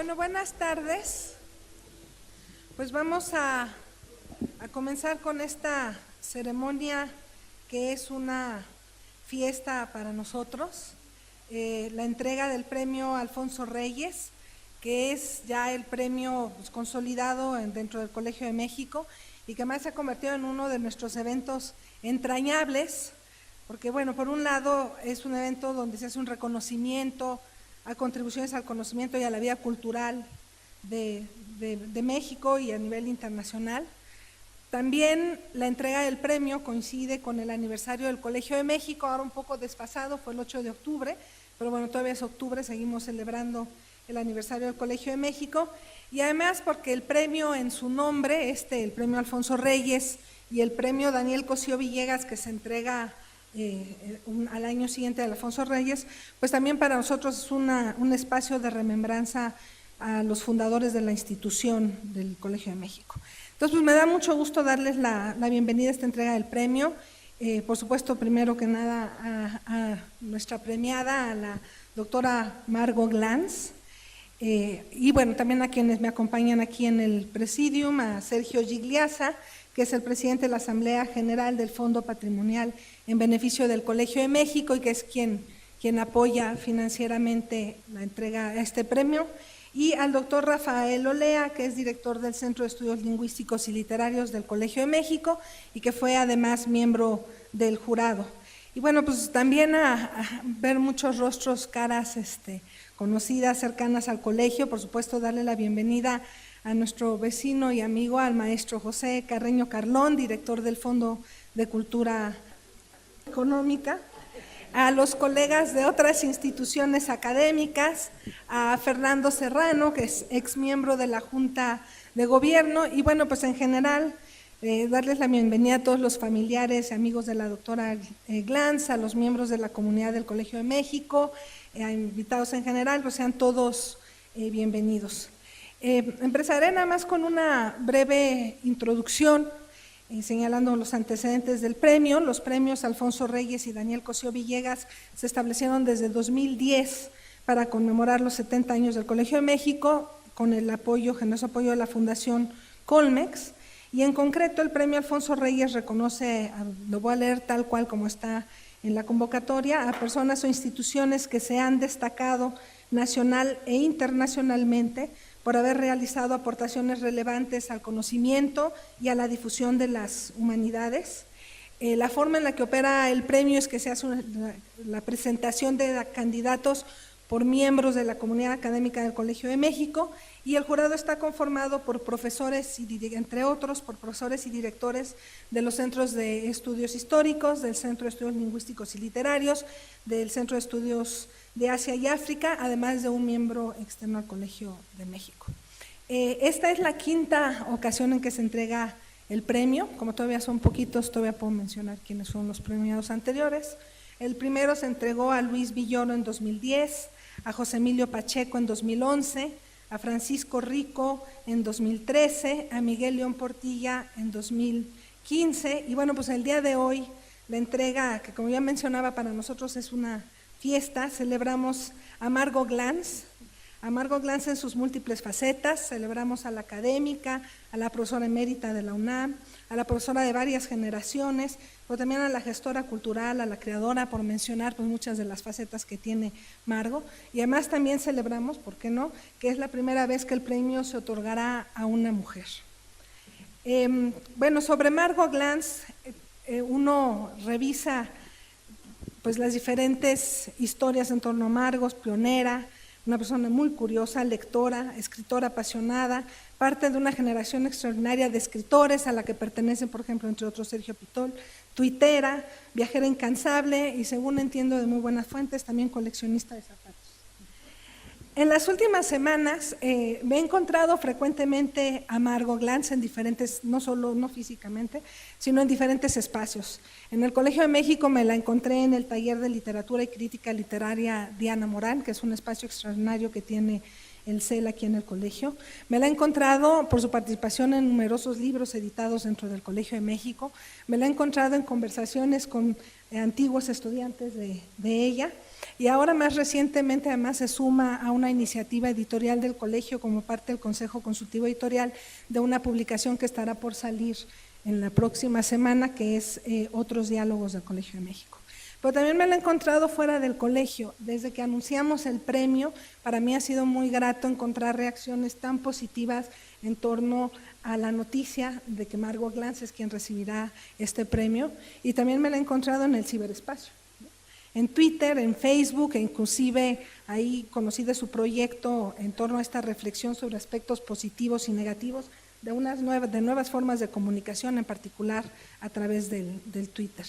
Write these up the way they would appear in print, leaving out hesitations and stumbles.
Bueno, buenas tardes. Pues vamos a comenzar con esta ceremonia que es una fiesta para nosotros, la entrega del premio Alfonso Reyes, que es ya el premio consolidado dentro del Colegio de México y que además se ha convertido en uno de nuestros eventos entrañables, porque bueno, por un lado es un evento donde se hace un reconocimiento a contribuciones al conocimiento y a la vida cultural de México y a nivel internacional. También la entrega del premio coincide con el aniversario del Colegio de México, ahora un poco desfasado, fue el 8 de octubre, pero bueno, todavía es octubre, seguimos celebrando el aniversario del Colegio de México, y además porque el premio en su nombre, el premio Alfonso Reyes y el premio Daniel Cosío Villegas, que se entrega al año siguiente del Alfonso Reyes, pues también para nosotros es un espacio de remembranza a los fundadores de la institución del Colegio de México. Entonces, pues me da mucho gusto darles la bienvenida a esta entrega del premio. Por supuesto, primero que nada, a nuestra premiada, a la doctora Margo Glantz, y bueno, también a quienes me acompañan aquí en el presidium, a Sergio Gigliasa, que es el presidente de la Asamblea General del Fondo Patrimonial en beneficio del Colegio de México y que es quien apoya financieramente la entrega de este premio, y al doctor Rafael Olea, que es director del Centro de Estudios Lingüísticos y Literarios del Colegio de México y que fue además miembro del jurado. Y bueno, pues también a ver muchos rostros, caras conocidas, cercanas al colegio, por supuesto darle la bienvenida a nuestro vecino y amigo, al maestro José Carreño Carlón, director del Fondo de Cultura Económica, a los colegas de otras instituciones académicas, a Fernando Serrano, que es ex miembro de la Junta de Gobierno, y bueno, pues en general darles la bienvenida a todos los familiares y amigos de la doctora Glantz, a los miembros de la comunidad del Colegio de México, a invitados en general, pues sean todos bienvenidos. Empezaré nada más con una breve introducción, señalando los antecedentes del premio. Los premios Alfonso Reyes y Daniel Cosío Villegas se establecieron desde 2010 para conmemorar los 70 años del Colegio de México, con el generoso apoyo de la Fundación Colmex, y en concreto el premio Alfonso Reyes reconoce, lo voy a leer tal cual como está en la convocatoria, a personas o instituciones que se han destacado nacional e internacionalmente por haber realizado aportaciones relevantes al conocimiento y a la difusión de las humanidades. La forma en la que opera el premio es que se hace la presentación de candidatos por miembros de la comunidad académica del Colegio de México, y el jurado está conformado por profesores, entre otros, por profesores y directores de los centros de estudios históricos, del Centro de Estudios Lingüísticos y Literarios, del Centro de Estudios de Asia y África, además de un miembro externo al Colegio de México. Esta es la quinta ocasión en que se entrega el premio. Como todavía son poquitos, todavía puedo mencionar quiénes son los premiados anteriores. El primero se entregó a Luis Villoro en 2010, a José Emilio Pacheco en 2011, a Francisco Rico en 2013, a Miguel León Portilla en 2015, y bueno, pues el día de hoy la entrega, que como ya mencionaba para nosotros es una fiesta, celebramos a Margo Glantz en sus múltiples facetas, celebramos a la académica, a la profesora emérita de la UNAM, a la profesora de varias generaciones, pero también a la gestora cultural, a la creadora, por mencionar pues muchas de las facetas que tiene Margo, y además también celebramos, ¿por qué no?, que es la primera vez que el premio se otorgará a una mujer. Bueno, sobre Margo Glantz, uno revisa pues las diferentes historias en torno a Margo, pionera, una persona muy curiosa, lectora, escritora apasionada, parte de una generación extraordinaria de escritores a la que pertenecen, por ejemplo, entre otros Sergio Pitol, tuitera, viajera incansable y, según entiendo de muy buenas fuentes, también coleccionista de zapatos. En las últimas semanas me he encontrado frecuentemente a Margo Glantz en diferentes, no físicamente, sino en diferentes espacios. En el Colegio de México me la encontré en el taller de literatura y crítica literaria Diana Morán, que es un espacio extraordinario que tiene el CEL aquí en el colegio. Me la he encontrado por su participación en numerosos libros editados dentro del Colegio de México. Me la he encontrado en conversaciones con antiguos estudiantes de ella. y ahora más recientemente además se suma a una iniciativa editorial del colegio como parte del Consejo Consultivo Editorial de una publicación que estará por salir en la próxima semana, que es Otros Diálogos del Colegio de México. Pero también me lo he encontrado fuera del colegio. Desde que anunciamos el premio, para mí ha sido muy grato encontrar reacciones tan positivas en torno a la noticia de que Margot Glantz es quien recibirá este premio, y también me lo he encontrado en el ciberespacio, en Twitter, en Facebook, e inclusive ahí conocí de su proyecto en torno a esta reflexión sobre aspectos positivos y negativos de nuevas formas de comunicación, en particular a través del Twitter.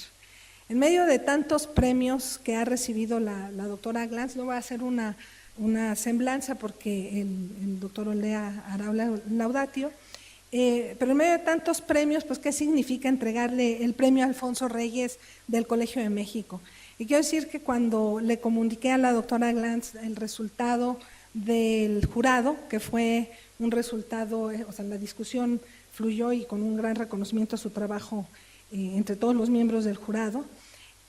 En medio de tantos premios que ha recibido la doctora Glantz, no voy a hacer una semblanza porque el doctor Olea hará laudatio, pero en medio de tantos premios, pues ¿qué significa entregarle el premio a Alfonso Reyes del Colegio de México? Y quiero decir que cuando le comuniqué a la doctora Glantz el resultado del jurado, que fue un resultado, o sea, la discusión fluyó y con un gran reconocimiento a su trabajo entre todos los miembros del jurado,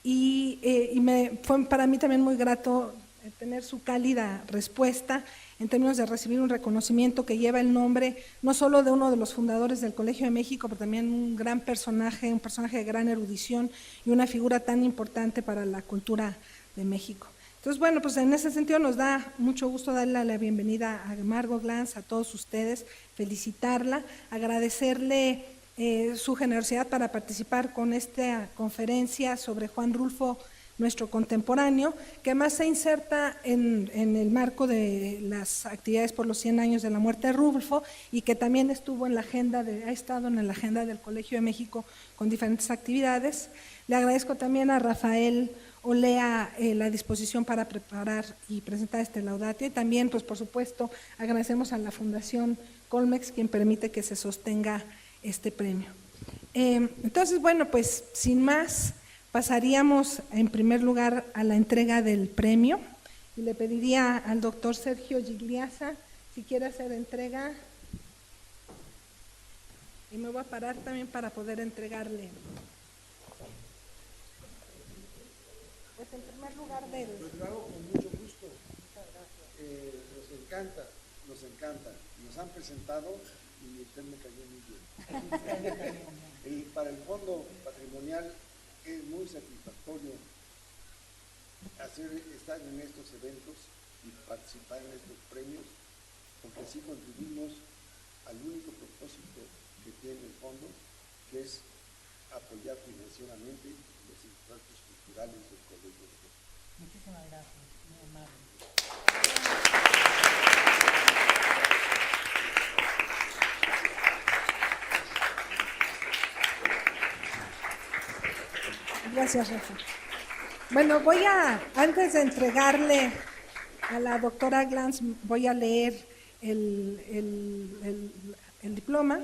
y fue para mí también muy grato tener su cálida respuesta en términos de recibir un reconocimiento que lleva el nombre no solo de uno de los fundadores del Colegio de México, pero también un gran personaje, un personaje de gran erudición y una figura tan importante para la cultura de México. Entonces, bueno, pues en ese sentido nos da mucho gusto darle la bienvenida a Margot Glantz, a todos ustedes, felicitarla, agradecerle su generosidad para participar con esta conferencia sobre Juan Rulfo, nuestro contemporáneo, que además se inserta en el marco de las actividades por los 100 años de la muerte de Rulfo, y que también estuvo en la agenda ha estado en la agenda del Colegio de México con diferentes actividades. Le agradezco también a Rafael Olea la disposición para preparar y presentar este laudatio, y también, pues por supuesto, agradecemos a la Fundación Colmex, quien permite que se sostenga este premio. Entonces, bueno, pues sin más, pasaríamos en primer lugar a la entrega del premio, y le pediría al doctor Sergio Gigliasa si quiere hacer entrega, y me voy a parar también para poder entregarle. Pues en primer lugar Pues lo hago con mucho gusto. Nos encanta. Nos han presentado y usted me cayó muy bien. Para el Fondo Patrimonial es muy satisfactorio estar en estos eventos y participar en estos premios, porque así contribuimos al único propósito que tiene el fondo, que es apoyar financieramente los impactos culturales del Colegio de México. Muchísimas gracias, muy amable. Gracias, Rafa. Bueno, antes de entregarle a la doctora Glantz, voy a leer el diploma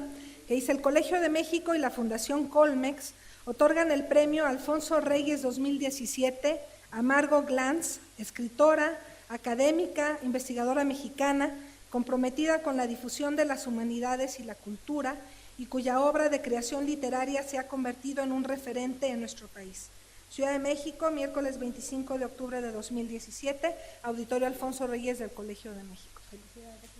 que dice: el Colegio de México y la Fundación Colmex otorgan el premio Alfonso Reyes 2017 a Margot Glantz, escritora, académica, investigadora mexicana, comprometida con la difusión de las humanidades y la cultura, y cuya obra de creación literaria se ha convertido en un referente en nuestro país. Ciudad de México, miércoles 25 de octubre de 2017, Auditorio Alfonso Reyes del Colegio de México. Felicidades.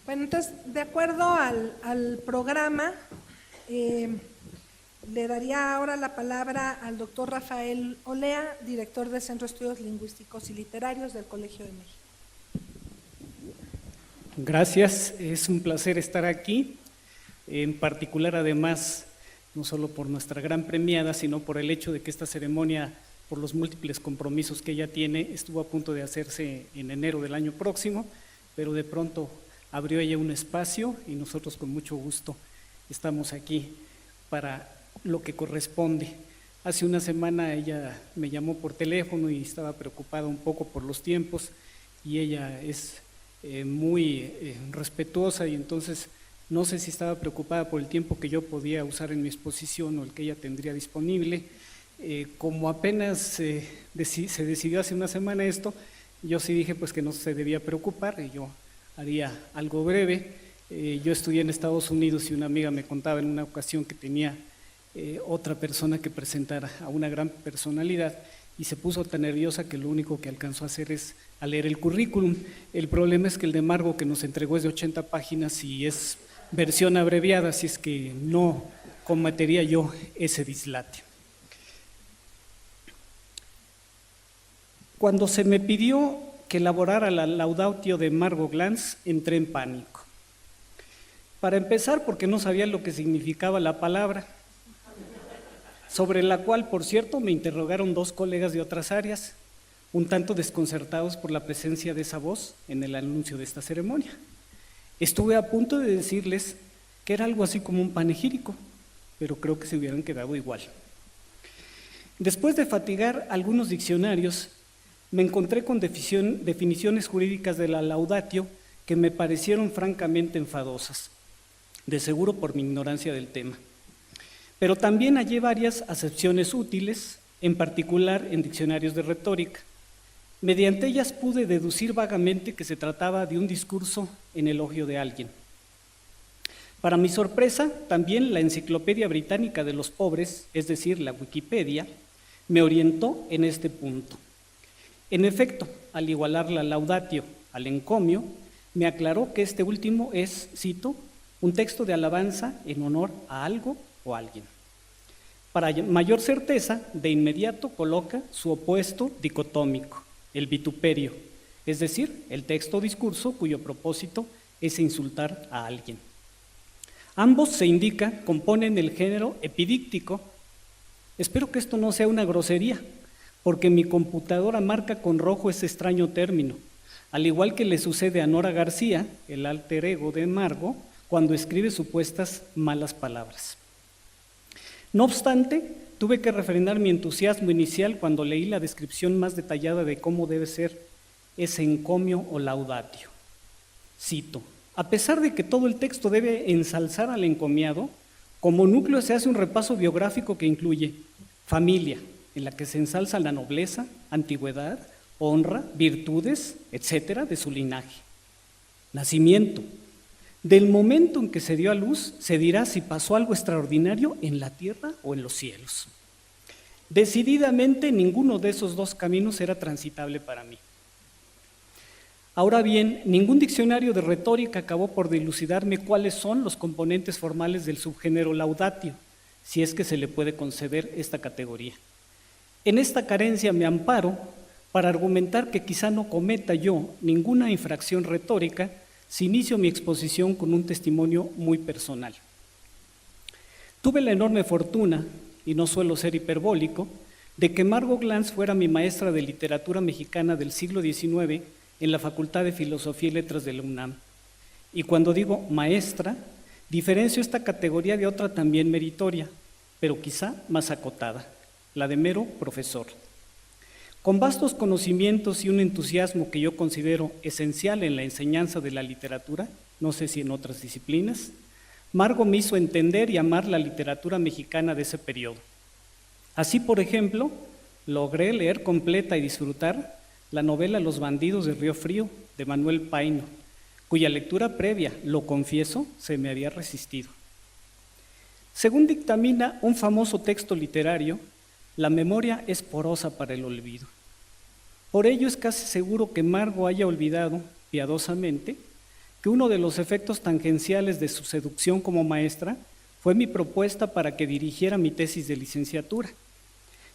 Bueno, entonces, de acuerdo al programa, le daría ahora la palabra al doctor Rafael Olea, director del Centro de Estudios Lingüísticos y Literarios del Colegio de México. Gracias, es un placer estar aquí, en particular además, no solo por nuestra gran premiada, sino por el hecho de que esta ceremonia, por los múltiples compromisos que ella tiene, estuvo a punto de hacerse en enero del año próximo, pero de pronto abrió ella un espacio y nosotros con mucho gusto estamos aquí para lo que corresponde. Hace una semana ella me llamó por teléfono y estaba preocupada un poco por los tiempos y ella es muy respetuosa, y entonces no sé si estaba preocupada por el tiempo que yo podía usar en mi exposición o el que ella tendría disponible. Como apenas se decidió hace una semana esto, yo sí dije pues que no se debía preocupar y yo haría algo breve. Yo estudié en Estados Unidos y una amiga me contaba en una ocasión que tenía otra persona que presentara a una gran personalidad y se puso tan nerviosa que lo único que alcanzó a hacer es a leer el currículum. El problema es que el de Margo que nos entregó es de 80 páginas y es versión abreviada, así es que no cometería yo ese dislate. Cuando se me pidió que elaborara la laudatio de Margo Glantz, entré en pánico. Para empezar, porque no sabía lo que significaba la palabra, sobre la cual, por cierto, me interrogaron 2 colegas de otras áreas, un tanto desconcertados por la presencia de esa voz en el anuncio de esta ceremonia. Estuve a punto de decirles que era algo así como un panegírico, pero creo que se hubieran quedado igual. Después de fatigar algunos diccionarios, me encontré con definiciones jurídicas de la laudatio que me parecieron francamente enfadosas, de seguro por mi ignorancia del tema. Pero también hallé varias acepciones útiles, en particular en diccionarios de retórica. Mediante ellas pude deducir vagamente que se trataba de un discurso en elogio de alguien. Para mi sorpresa, también la Enciclopedia Británica de los Pobres, es decir, la Wikipedia, me orientó en este punto. En efecto, al igualar la laudatio al encomio, me aclaró que este último es, cito, un texto de alabanza en honor a algo o a alguien. Para mayor certeza, de inmediato coloca su opuesto dicotómico, el vituperio, es decir, el texto o discurso cuyo propósito es insultar a alguien. Ambos, se indica, componen el género epidíctico. Espero que esto no sea una grosería, porque mi computadora marca con rojo ese extraño término, al igual que le sucede a Nora García, el alter ego de Margo, cuando escribe supuestas malas palabras. No obstante, tuve que refrenar mi entusiasmo inicial cuando leí la descripción más detallada de cómo debe ser ese encomio o laudatio. Cito, a pesar de que todo el texto debe ensalzar al encomiado, como núcleo se hace un repaso biográfico que incluye familia, en la que se ensalza la nobleza, antigüedad, honra, virtudes, etcétera, de su linaje. Nacimiento. Del momento en que se dio a luz, se dirá si pasó algo extraordinario en la tierra o en los cielos. Decididamente, ninguno de esos 2 caminos era transitable para mí. Ahora bien, ningún diccionario de retórica acabó por dilucidarme cuáles son los componentes formales del subgénero laudatio, si es que se le puede conceder esta categoría. En esta carencia me amparo para argumentar que quizá no cometa yo ninguna infracción retórica si inicio mi exposición con un testimonio muy personal. Tuve la enorme fortuna, y no suelo ser hiperbólico, de que Margo Glantz fuera mi maestra de literatura mexicana del siglo XIX en la Facultad de Filosofía y Letras de la UNAM. Y cuando digo maestra, diferencio esta categoría de otra también meritoria, pero quizá más acotada, la de mero profesor. Con vastos conocimientos y un entusiasmo que yo considero esencial en la enseñanza de la literatura, no sé si en otras disciplinas, Margo me hizo entender y amar la literatura mexicana de ese periodo. Así, por ejemplo, logré leer completa y disfrutar la novela Los bandidos de Río Frío, de Manuel Paino, cuya lectura previa, lo confieso, se me había resistido. Según dictamina un famoso texto literario, la memoria es porosa para el olvido. Por ello es casi seguro que Margo haya olvidado, piadosamente, que uno de los efectos tangenciales de su seducción como maestra fue mi propuesta para que dirigiera mi tesis de licenciatura.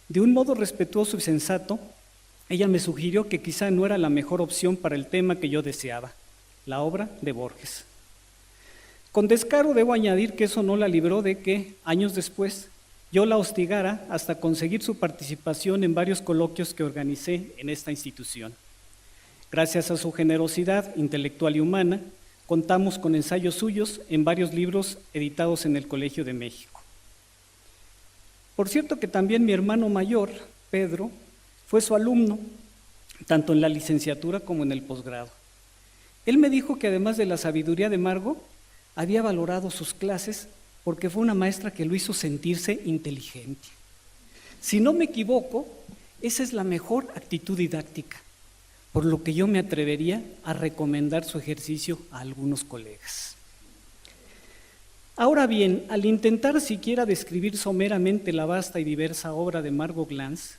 De un modo respetuoso y sensato, ella me sugirió que quizá no era la mejor opción para el tema que yo deseaba, la obra de Borges. Con descaro debo añadir que eso no la libró de que, años después, yo la hostigara hasta conseguir su participación en varios coloquios que organicé en esta institución. Gracias a su generosidad intelectual y humana, contamos con ensayos suyos en varios libros editados en el Colegio de México. Por cierto que también mi hermano mayor, Pedro, fue su alumno, tanto en la licenciatura como en el posgrado. Él me dijo que además de la sabiduría de Margo, había valorado sus clases porque fue una maestra que lo hizo sentirse inteligente. Si no me equivoco, esa es la mejor actitud didáctica, por lo que yo me atrevería a recomendar su ejercicio a algunos colegas. Ahora bien, al intentar siquiera describir someramente la vasta y diversa obra de Margot Glantz,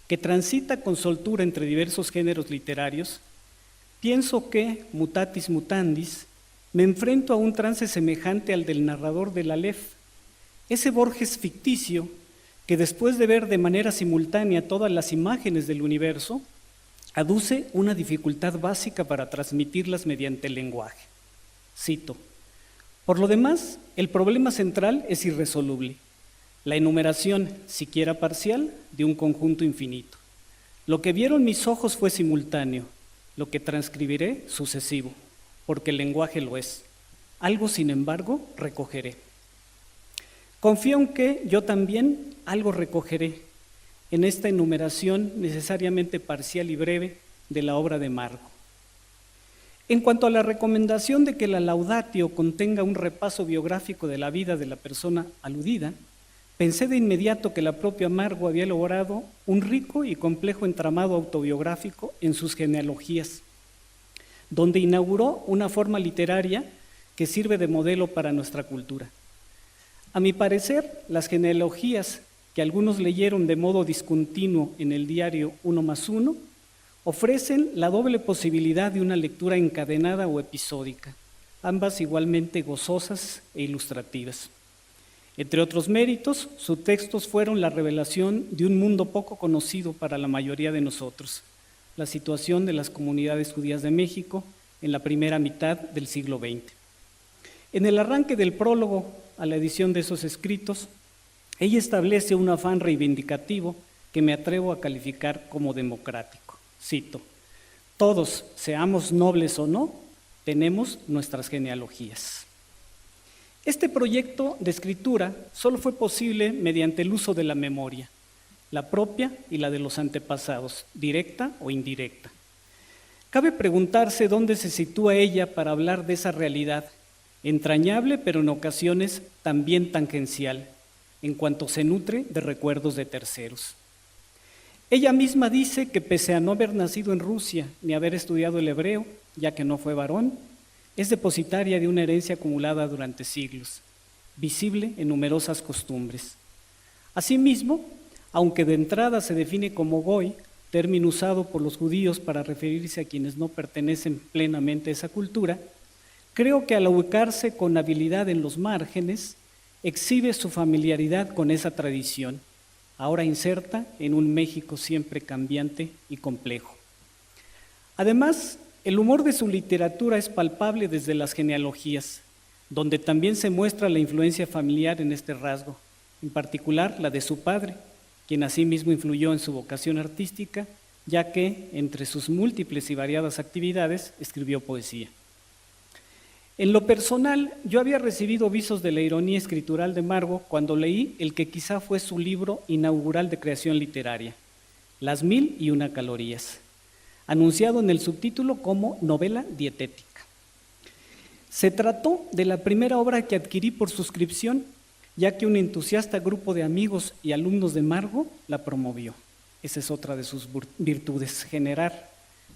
que transita con soltura entre diversos géneros literarios, pienso que, mutatis mutandis, me enfrento a un trance semejante al del narrador del Aleph, ese Borges ficticio que después de ver de manera simultánea todas las imágenes del universo, aduce una dificultad básica para transmitirlas mediante el lenguaje. Cito: por lo demás, el problema central es irresoluble, la enumeración, siquiera parcial, de un conjunto infinito. Lo que vieron mis ojos fue simultáneo, lo que transcribiré sucesivo, porque el lenguaje lo es. Algo, sin embargo, recogeré. Confío en que yo también algo recogeré en esta enumeración necesariamente parcial y breve de la obra de Margo. En cuanto a la recomendación de que la Laudatio contenga un repaso biográfico de la vida de la persona aludida, pensé de inmediato que la propia Margo había elaborado un rico y complejo entramado autobiográfico en sus genealogías, donde inauguró una forma literaria que sirve de modelo para nuestra cultura. A mi parecer, las genealogías que algunos leyeron de modo discontinuo en el diario 1+1 ofrecen la doble posibilidad de una lectura encadenada o episódica, ambas igualmente gozosas e ilustrativas. Entre otros méritos, sus textos fueron la revelación de un mundo poco conocido para la mayoría de nosotros, la situación de las comunidades judías de México en la primera mitad del siglo XX. En el arranque del prólogo a la edición de esos escritos, ella establece un afán reivindicativo que me atrevo a calificar como democrático. Cito: todos, seamos nobles o no, tenemos nuestras genealogías. Este proyecto de escritura solo fue posible mediante el uso de la memoria, la propia y la de los antepasados, directa o indirecta. Cabe preguntarse dónde se sitúa ella para hablar de esa realidad, entrañable pero en ocasiones también tangencial, en cuanto se nutre de recuerdos de terceros. Ella misma dice que pese a no haber nacido en Rusia ni haber estudiado el hebreo, ya que no fue varón, es depositaria de una herencia acumulada durante siglos, visible en numerosas costumbres. Asimismo, aunque de entrada se define como goy, término usado por los judíos para referirse a quienes no pertenecen plenamente a esa cultura, creo que al ubicarse con habilidad en los márgenes, exhibe su familiaridad con esa tradición, ahora inserta en un México siempre cambiante y complejo. Además, el humor de su literatura es palpable desde las genealogías, donde también se muestra la influencia familiar en este rasgo, en particular la de su padre, quien asimismo influyó en su vocación artística, ya que, entre sus múltiples y variadas actividades, escribió poesía. En lo personal, yo había recibido visos de la ironía escritural de Margo cuando leí el que quizá fue su libro inaugural de creación literaria, Las 1001 calorías, anunciado en el subtítulo como novela dietética. Se trató de la primera obra que adquirí por suscripción, ya que un entusiasta grupo de amigos y alumnos de Margo la promovió. Esa es otra de sus virtudes, generar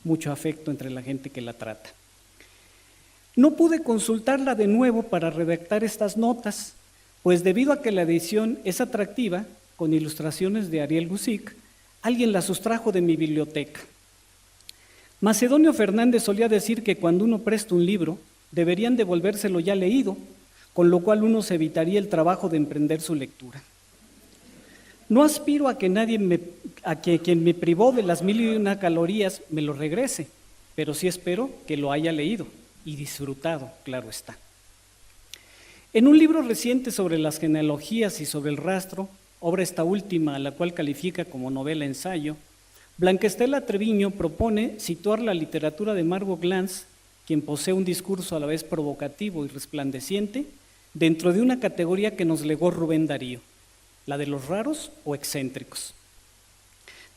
mucho afecto entre la gente que la trata. No pude consultarla de nuevo para redactar estas notas, pues debido a que la edición es atractiva, con ilustraciones de Ariel Gusick, alguien la sustrajo de mi biblioteca. Macedonio Fernández solía decir que cuando uno presta un libro, deberían devolvérselo ya leído, con lo cual uno se evitaría el trabajo de emprender su lectura. No aspiro a que quien me privó de las 1001 calorías me lo regrese, pero sí espero que lo haya leído y disfrutado, claro está. En un libro reciente sobre las genealogías y sobre el rastro, obra esta última a la cual califica como novela-ensayo, Blanca Estela Treviño propone situar la literatura de Margot Glantz, quien posee un discurso a la vez provocativo y resplandeciente, dentro de una categoría que nos legó Rubén Darío, la de los raros o excéntricos.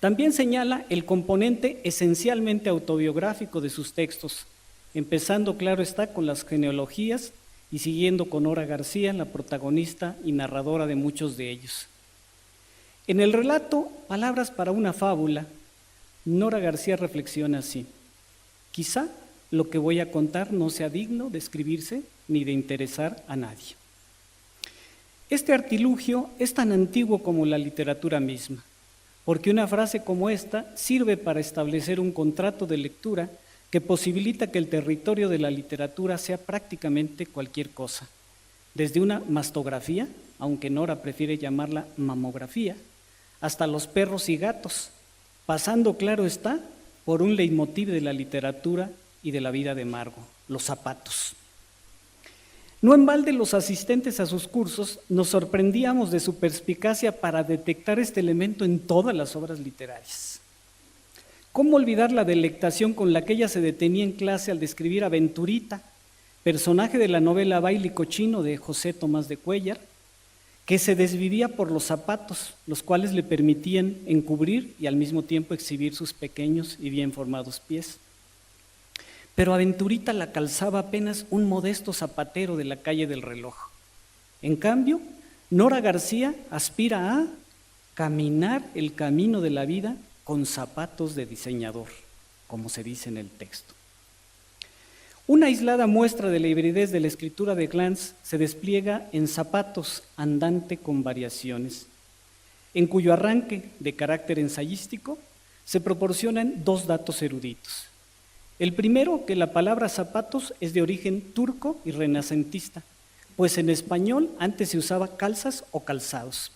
También señala el componente esencialmente autobiográfico de sus textos, empezando, claro está, con las genealogías y siguiendo con Nora García, la protagonista y narradora de muchos de ellos. En el relato Palabras para una fábula, Nora García reflexiona así: quizá lo que voy a contar no sea digno de escribirse ni de interesar a nadie. Este artilugio es tan antiguo como la literatura misma, porque una frase como esta sirve para establecer un contrato de lectura que posibilita que el territorio de la literatura sea prácticamente cualquier cosa, desde una mastografía, aunque Nora prefiere llamarla mamografía, hasta los perros y gatos, pasando, claro está, por un leitmotiv de la literatura y de la vida de Margo, los zapatos. No en balde los asistentes a sus cursos nos sorprendíamos de su perspicacia para detectar este elemento en todas las obras literarias. ¿Cómo olvidar la delectación con la que ella se detenía en clase al describir a Venturita, personaje de la novela Baile y Cochino de José Tomás de Cuéllar, que se desvivía por los zapatos, los cuales le permitían encubrir y al mismo tiempo exhibir sus pequeños y bien formados pies? Pero a Venturita la calzaba apenas un modesto zapatero de la calle del Reloj. En cambio, Nora García aspira a caminar el camino de la vida con zapatos de diseñador, como se dice en el texto. Una aislada muestra de la hibridez de la escritura de Glantz se despliega en Zapatos, andante con variaciones, en cuyo arranque, de carácter ensayístico, se proporcionan dos datos eruditos. El primero, que la palabra zapatos es de origen turco y renacentista, pues en español antes se usaba calzas o calzados.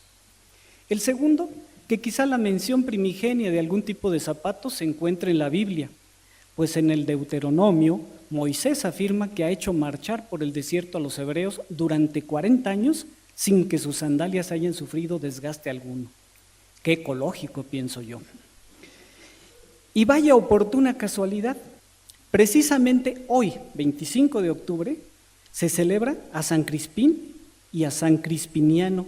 El segundo, que quizá la mención primigenia de algún tipo de zapatos se encuentra en la Biblia, pues en el Deuteronomio Moisés afirma que ha hecho marchar por el desierto a los hebreos durante 40 años sin que sus sandalias hayan sufrido desgaste alguno. Qué ecológico, pienso yo. Y vaya oportuna casualidad, precisamente hoy, 25 de octubre, se celebra a San Crispín y a San Crispiniano,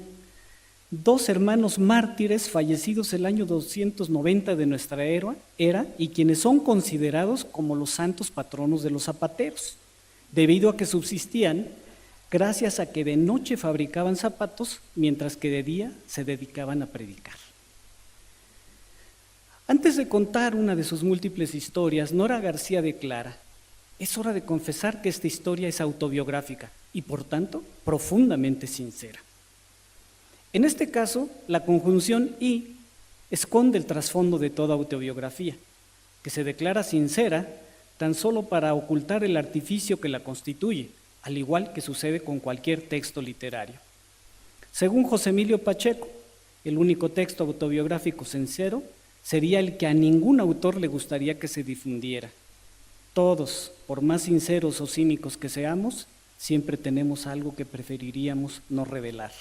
dos hermanos mártires fallecidos el año 290 de nuestra era y quienes son considerados como los santos patronos de los zapateros, debido a que subsistían gracias a que de noche fabricaban zapatos, mientras que de día se dedicaban a predicar. Antes de contar una de sus múltiples historias, Nora García declara: es hora de confesar que esta historia es autobiográfica y, por tanto, profundamente sincera. En este caso, la conjunción y esconde el trasfondo de toda autobiografía, que se declara sincera tan solo para ocultar el artificio que la constituye, al igual que sucede con cualquier texto literario. Según José Emilio Pacheco, el único texto autobiográfico sincero sería el que a ningún autor le gustaría que se difundiera. Todos, por más sinceros o cínicos que seamos, siempre tenemos algo que preferiríamos no revelar.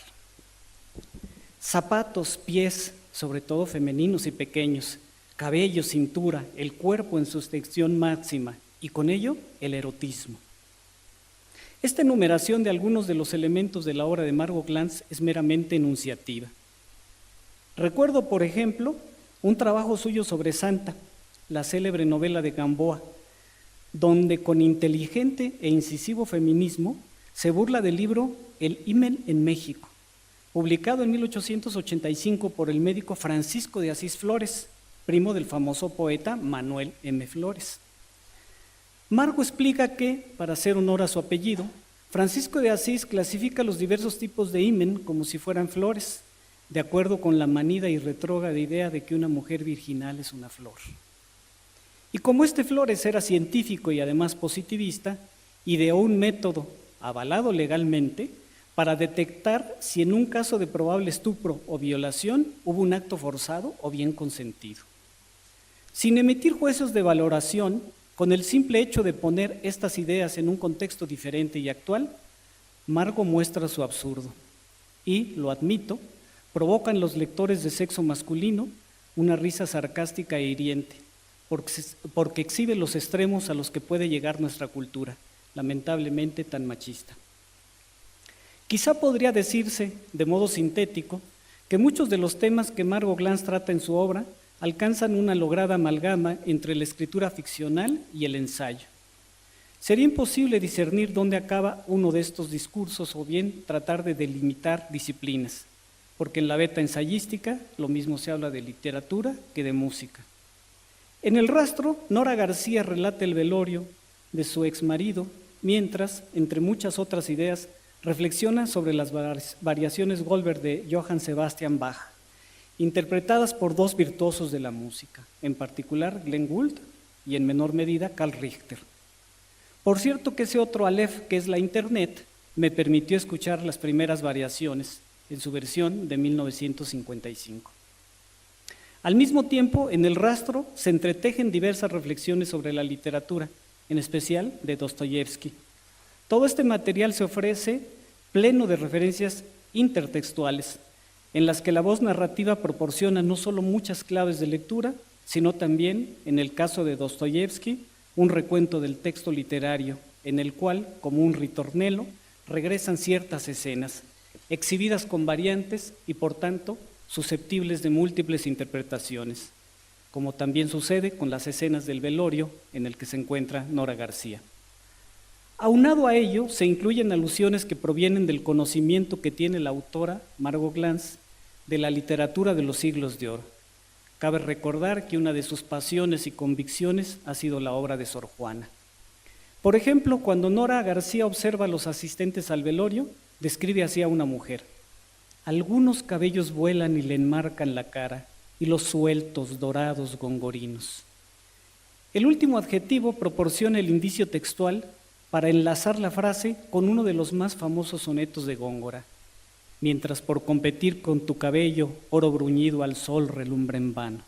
Zapatos, pies, sobre todo femeninos y pequeños, cabello, cintura, el cuerpo en su extensión máxima y con ello el erotismo. Esta enumeración de algunos de los elementos de la obra de Margot Glantz es meramente enunciativa. Recuerdo, por ejemplo, un trabajo suyo sobre Santa, la célebre novela de Gamboa, donde con inteligente e incisivo feminismo se burla del libro El himen en México, publicado en 1885 por el médico Francisco de Asís Flores, primo del famoso poeta Manuel M. Flores. Margo explica que, para hacer honor a su apellido, Francisco de Asís clasifica los diversos tipos de himen como si fueran flores, de acuerdo con la manida y retrógrada idea de que una mujer virginal es una flor. Y como este Flores era científico y además positivista, ideó un método, avalado legalmente, para detectar si en un caso de probable estupro o violación hubo un acto forzado o bien consentido. Sin emitir juicios de valoración, con el simple hecho de poner estas ideas en un contexto diferente y actual, Margo muestra su absurdo y, lo admito, provoca en los lectores de sexo masculino una risa sarcástica e hiriente, porque exhibe los extremos a los que puede llegar nuestra cultura, lamentablemente tan machista. Quizá podría decirse, de modo sintético, que muchos de los temas que Margot Glantz trata en su obra alcanzan una lograda amalgama entre la escritura ficcional y el ensayo. Sería imposible discernir dónde acaba uno de estos discursos o bien tratar de delimitar disciplinas, porque en la beta ensayística lo mismo se habla de literatura que de música. En El rastro, Nora García relata el velorio de su exmarido, mientras, entre muchas otras ideas, reflexiona sobre las variaciones Goldberg de Johann Sebastian Bach, interpretadas por dos virtuosos de la música, en particular Glenn Gould y en menor medida Carl Richter. Por cierto que ese otro Aleph, que es la Internet, me permitió escuchar las primeras variaciones en su versión de 1955. Al mismo tiempo, en El rastro se entretejen diversas reflexiones sobre la literatura, en especial de Dostoyevsky. Todo este material se ofrece pleno de referencias intertextuales, en las que la voz narrativa proporciona no solo muchas claves de lectura, sino también, en el caso de Dostoyevsky, un recuento del texto literario, en el cual, como un ritornelo, regresan ciertas escenas, exhibidas con variantes y, por tanto, susceptibles de múltiples interpretaciones, como también sucede con las escenas del velorio en el que se encuentra Nora García. Aunado a ello, se incluyen alusiones que provienen del conocimiento que tiene la autora, Margot Glantz, de la literatura de los siglos de oro. Cabe recordar que una de sus pasiones y convicciones ha sido la obra de Sor Juana. Por ejemplo, cuando Nora García observa a los asistentes al velorio, describe así a una mujer: algunos cabellos vuelan y le enmarcan la cara, y los sueltos, dorados gongorinos. El último adjetivo proporciona el indicio textual para enlazar la frase con uno de los más famosos sonetos de Góngora: mientras por competir con tu cabello, oro bruñido al sol relumbra en vano.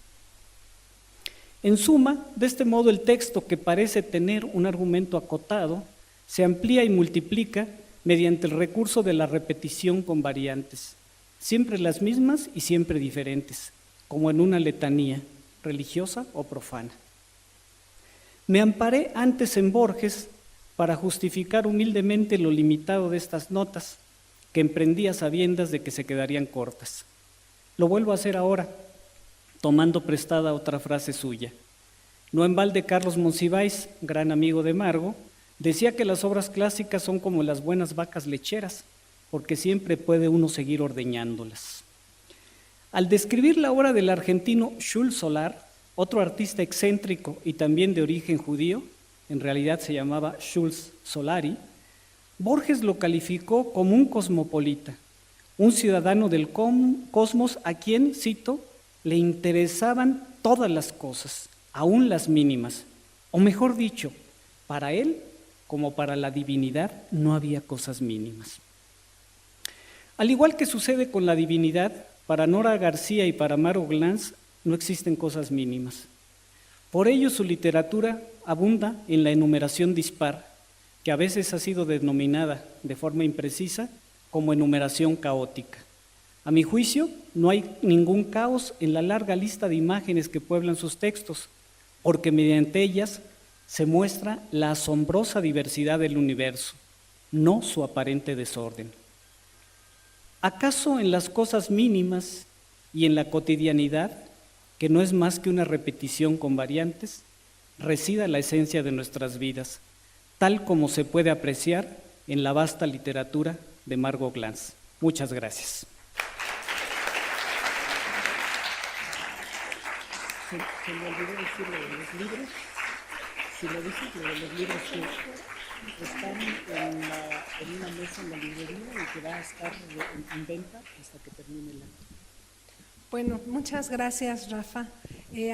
En suma, de este modo el texto, que parece tener un argumento acotado, se amplía y multiplica mediante el recurso de la repetición con variantes, siempre las mismas y siempre diferentes, como en una letanía, religiosa o profana. Me amparé antes en Borges para justificar humildemente lo limitado de estas notas, que emprendí a sabiendas de que se quedarían cortas. Lo vuelvo a hacer ahora, tomando prestada otra frase suya. No en balde Carlos Monsiváis, gran amigo de Margo, decía que las obras clásicas son como las buenas vacas lecheras, porque siempre puede uno seguir ordeñándolas. Al describir la obra del argentino Jules Solar, otro artista excéntrico y también de origen judío, en realidad se llamaba Jules Solari, Borges lo calificó como un cosmopolita, un ciudadano del cosmos a quien, cito, le interesaban todas las cosas, aún las mínimas, o mejor dicho, para él, como para la divinidad, no había cosas mínimas. Al igual que sucede con la divinidad, para Nora García y para Margot Glantz no existen cosas mínimas. Por ello su literatura abunda en la enumeración dispar, que a veces ha sido denominada de forma imprecisa como enumeración caótica. A mi juicio, no hay ningún caos en la larga lista de imágenes que pueblan sus textos, porque mediante ellas se muestra la asombrosa diversidad del universo, no su aparente desorden. ¿Acaso en las cosas mínimas y en la cotidianidad, que no es más que una repetición con variantes, resida la esencia de nuestras vidas, tal como se puede apreciar en la vasta literatura de Margot Glantz? Muchas gracias. Se me olvidó decir lo de los libros. Si lo dices, lo de los libros que están en una mesa en la librería y que va a estar en venta hasta que termine el año. Bueno, muchas gracias, Rafa.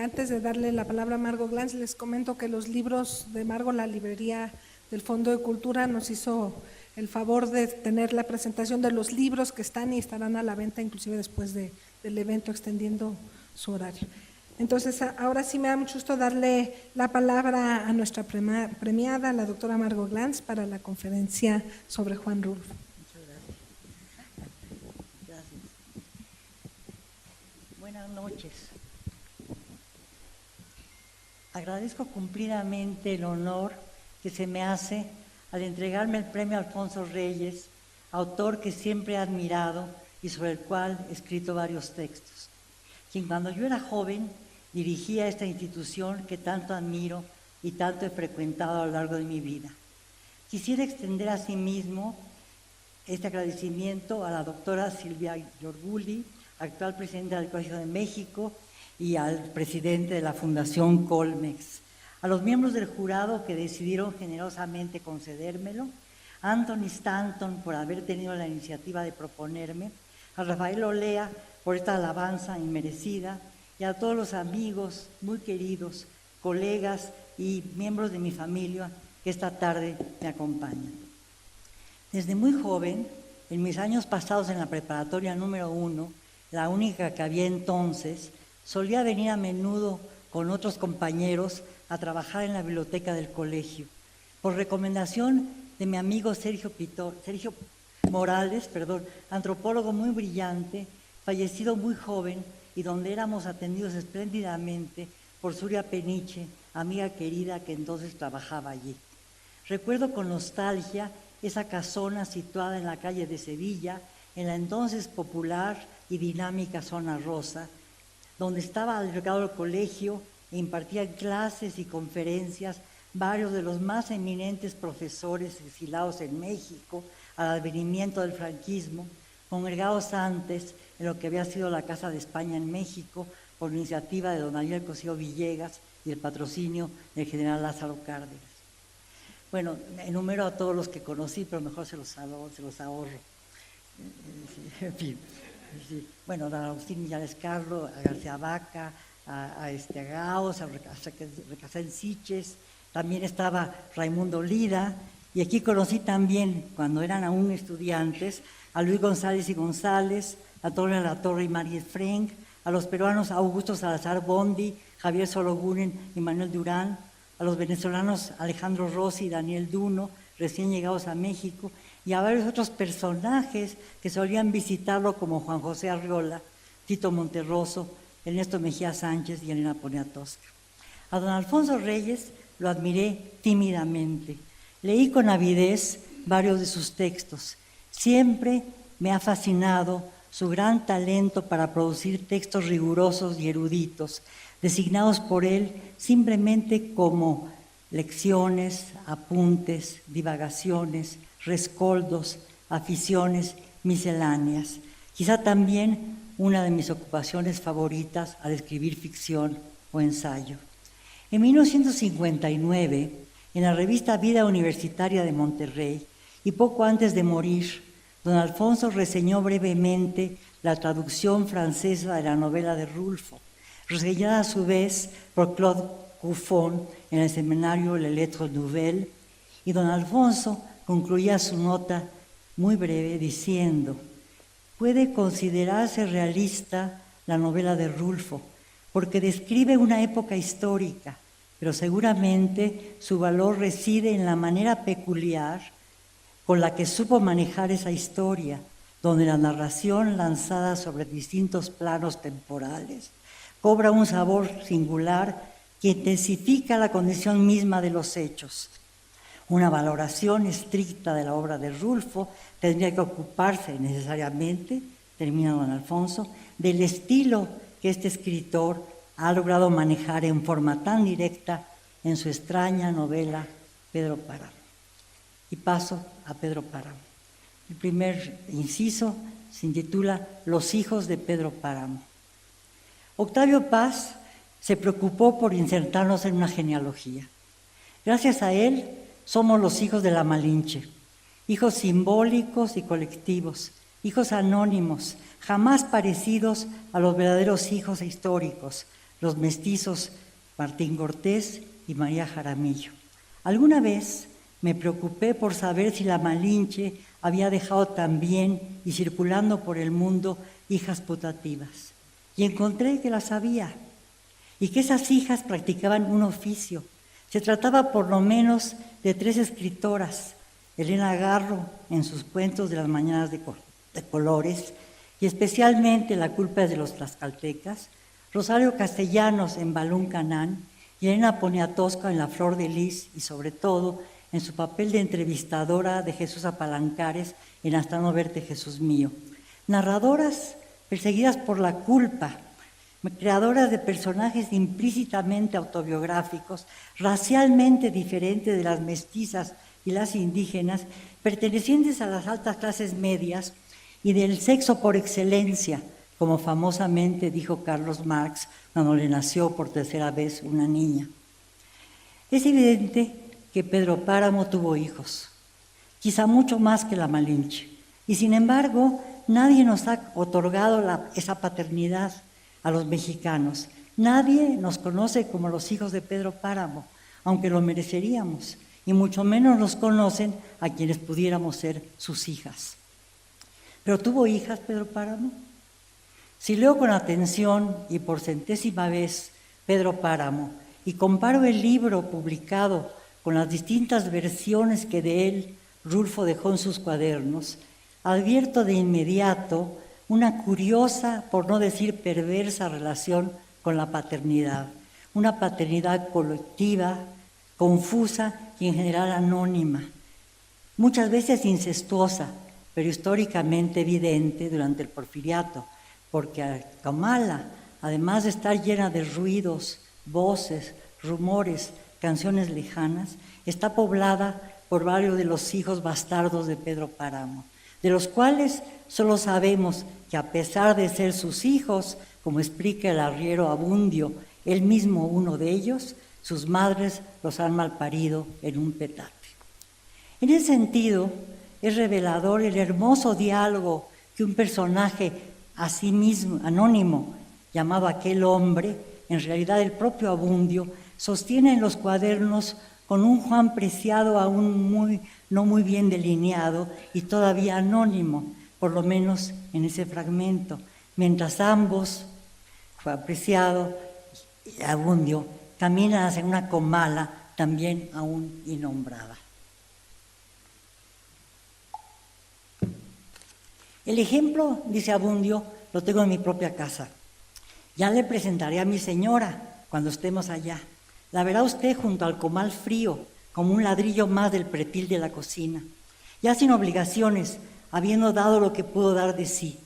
Antes de darle la palabra a Margot Glantz, les comento que los libros de Margot, la librería del Fondo de Cultura, nos hizo el favor de tener la presentación de los libros que están y estarán a la venta, inclusive después del evento, extendiendo su horario. Entonces, ahora sí me da mucho gusto darle la palabra a nuestra premiada, la doctora Margot Glantz, para la conferencia sobre Juan Rulfo. Muchas gracias. Gracias. Buenas noches. Agradezco cumplidamente el honor que se me hace al entregarme el premio Alfonso Reyes, autor que siempre he admirado y sobre el cual he escrito varios textos, quien cuando yo era joven dirigía esta institución que tanto admiro y tanto he frecuentado a lo largo de mi vida. Quisiera extender asimismo este agradecimiento a la doctora Silvia Giorguli, actual presidenta del Colegio de México, y al presidente de la Fundación Colmex, a los miembros del jurado que decidieron generosamente concedérmelo, a Anthony Stanton por haber tenido la iniciativa de proponerme, a Rafael Olea por esta alabanza inmerecida, y a todos los amigos muy queridos, colegas y miembros de mi familia que esta tarde me acompañan. Desde muy joven, en mis años pasados en la preparatoria número 1, la única que había entonces, solía venir a menudo con otros compañeros a trabajar en la biblioteca del colegio. Por recomendación de mi amigo Sergio Morales, antropólogo muy brillante, fallecido muy joven y donde éramos atendidos espléndidamente por Surya Peniche, amiga querida que entonces trabajaba allí. Recuerdo con nostalgia esa casona situada en la calle de Sevilla, en la entonces popular y dinámica Zona Rosa, donde estaba albergado el colegio e impartían clases y conferencias varios de los más eminentes profesores exilados en México al advenimiento del franquismo, congregados antes en lo que había sido la Casa de España en México por iniciativa de don Ariel Cosío Villegas y el patrocinio del general Lázaro Cárdenas. Bueno, enumero a todos los que conocí, pero mejor se los ahorro. En fin. Sí. Bueno, a Agustín Millares Carlo, a García Vaca, a Gaos, a Recasén Siches, también estaba Raimundo Lira, y aquí conocí también, cuando eran aún estudiantes, a Luis González y González, a Torre La Torre y María Frank, a los peruanos Augusto Salazar Bondi, Javier Sologunen y Manuel Durán, a los venezolanos Alejandro Rossi y Daniel Duno, recién llegados a México, y a varios otros personajes que solían visitarlo como Juan José Arriola, Tito Monterroso, Ernesto Mejía Sánchez y Elena Poniatowska. A don Alfonso Reyes lo admiré tímidamente. Leí con avidez varios de sus textos. Siempre me ha fascinado su gran talento para producir textos rigurosos y eruditos, designados por él simplemente como lecciones, apuntes, divagaciones, rescoldos, aficiones misceláneas. Quizá también una de mis ocupaciones favoritas al escribir ficción o ensayo. En 1959, en la revista Vida Universitaria de Monterrey, y poco antes de morir, don Alfonso reseñó brevemente la traducción francesa de la novela de Rulfo, reseñada a su vez por Claude Cuffon en el seminario Les Lettres Nouvelles, y don Alfonso concluía su nota muy breve diciendo: puede considerarse realista la novela de Rulfo, porque describe una época histórica, pero seguramente su valor reside en la manera peculiar con la que supo manejar esa historia, donde la narración lanzada sobre distintos planos temporales cobra un sabor singular que intensifica la condición misma de los hechos. Una valoración estricta de la obra de Rulfo tendría que ocuparse necesariamente, termina don Alfonso, del estilo que este escritor ha logrado manejar en forma tan directa en su extraña novela Pedro Páramo. Y paso a Pedro Páramo. El primer inciso se intitula Los hijos de Pedro Páramo. Octavio Paz se preocupó por insertarnos en una genealogía. Gracias a él somos los hijos de la Malinche, hijos simbólicos y colectivos, hijos anónimos, jamás parecidos a los verdaderos hijos históricos, los mestizos Martín Cortés y María Jaramillo. Alguna vez me preocupé por saber si la Malinche había dejado también y circulando por el mundo hijas putativas. Y encontré que las había, y que esas hijas practicaban un oficio. Se trataba por lo menos de 3 escritoras: Elena Garro en sus cuentos de las mañanas de colores, y especialmente La culpa es de los tlaxcaltecas, Rosario Castellanos en Balún Canán, y Elena Poniatowska en La flor de lis, y sobre todo en su papel de entrevistadora de Jesús Apalancares en Hasta no verte, Jesús mío. Narradoras perseguidas por la culpa, creadoras de personajes implícitamente autobiográficos, racialmente diferentes de las mestizas y las indígenas, pertenecientes a las altas clases medias y del sexo por excelencia, como famosamente dijo Carlos Marx cuando le nació por tercera vez una niña. Es evidente que Pedro Páramo tuvo hijos, quizá mucho más que la Malinche, y sin embargo nadie nos ha otorgado esa paternidad a los mexicanos. Nadie nos conoce como los hijos de Pedro Páramo, aunque lo mereceríamos, y mucho menos nos conocen a quienes pudiéramos ser sus hijas. ¿Pero tuvo hijas Pedro Páramo? Si leo con atención y por centésima vez Pedro Páramo y comparo el libro publicado con las distintas versiones que de él Rulfo dejó en sus cuadernos, advierto de inmediato una curiosa, por no decir perversa, relación con la paternidad. Una paternidad colectiva, confusa y en general anónima. Muchas veces incestuosa, pero históricamente evidente durante el Porfiriato, porque Comala, además de estar llena de ruidos, voces, rumores, canciones lejanas, está poblada por varios de los hijos bastardos de Pedro Páramo, de los cuales solo sabemos que a pesar de ser sus hijos, como explica el arriero Abundio, él mismo uno de ellos, sus madres los han malparido en un petate. En ese sentido, es revelador el hermoso diálogo que un personaje a sí mismo, anónimo, llamado Aquel Hombre, en realidad el propio Abundio, sostiene en los cuadernos con un Juan Preciado aún no muy bien delineado y todavía anónimo, por lo menos en ese fragmento, mientras ambos, Juan Preciado y Abundio, caminan hacia una Comala también aún innombrada. El ejemplo, dice Abundio, lo tengo en mi propia casa. Ya le presentaré a mi señora cuando estemos allá. La verá usted junto al comal frío, como un ladrillo más del pretil de la cocina, ya sin obligaciones, habiendo dado lo que pudo dar de sí.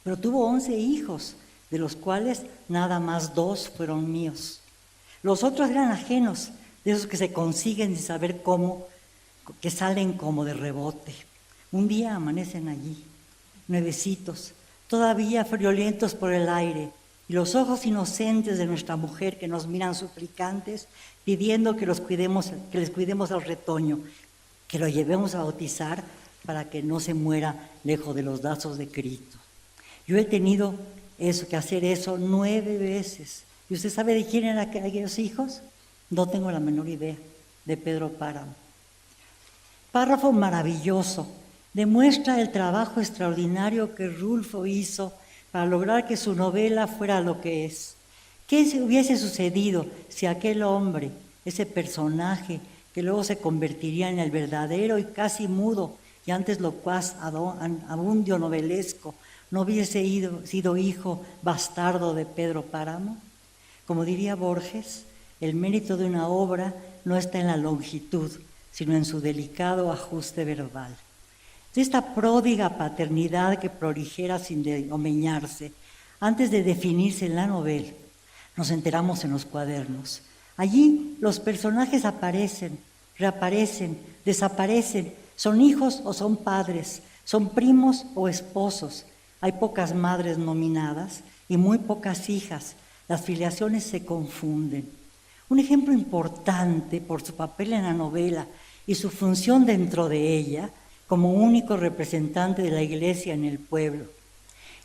Pero tuvo 11 hijos, de los cuales nada más 2 fueron míos. Los otros eran ajenos, de esos que se consiguen sin saber cómo, que salen como de rebote. Un día amanecen allí, nuevecitos, todavía friolentos por el aire, y los ojos inocentes de nuestra mujer que nos miran suplicantes, pidiendo que les cuidemos al retoño, que lo llevemos a bautizar para que no se muera lejos de los brazos de Cristo. Yo he tenido que hacer eso 9 veces. ¿Y usted sabe de quién eran aquellos hijos? No tengo la menor idea, de Pedro Páramo. Párrafo maravilloso, demuestra el trabajo extraordinario que Rulfo hizo para lograr que su novela fuera lo que es. ¿Qué hubiese sucedido si aquel hombre, ese personaje que luego se convertiría en el verdadero y casi mudo y antes locuaz Abundio novelesco, no hubiese sido hijo bastardo de Pedro Páramo? Como diría Borges, el mérito de una obra no está en la longitud, sino en su delicado ajuste verbal. De esta pródiga paternidad que proligera sin domeñarse, antes de definirse en la novela, nos enteramos en los cuadernos. Allí los personajes aparecen, reaparecen, desaparecen, son hijos o son padres, son primos o esposos. Hay pocas madres nominadas y muy pocas hijas. Las filiaciones se confunden. Un ejemplo importante por su papel en la novela y su función dentro de ella, como único representante de la Iglesia en el pueblo,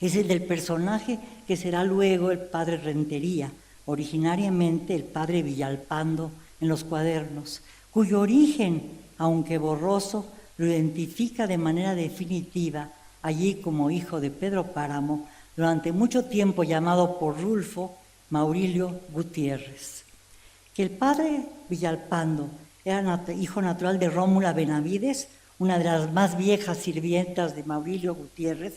es el del personaje que será luego el padre Rentería, originariamente el padre Villalpando en los cuadernos, cuyo origen, aunque borroso, lo identifica de manera definitiva allí como hijo de Pedro Páramo, durante mucho tiempo llamado por Rulfo Maurilio Gutiérrez. Que el padre Villalpando era hijo natural de Rómula Benavides, una de las más viejas sirvientas de Maurilio Gutiérrez.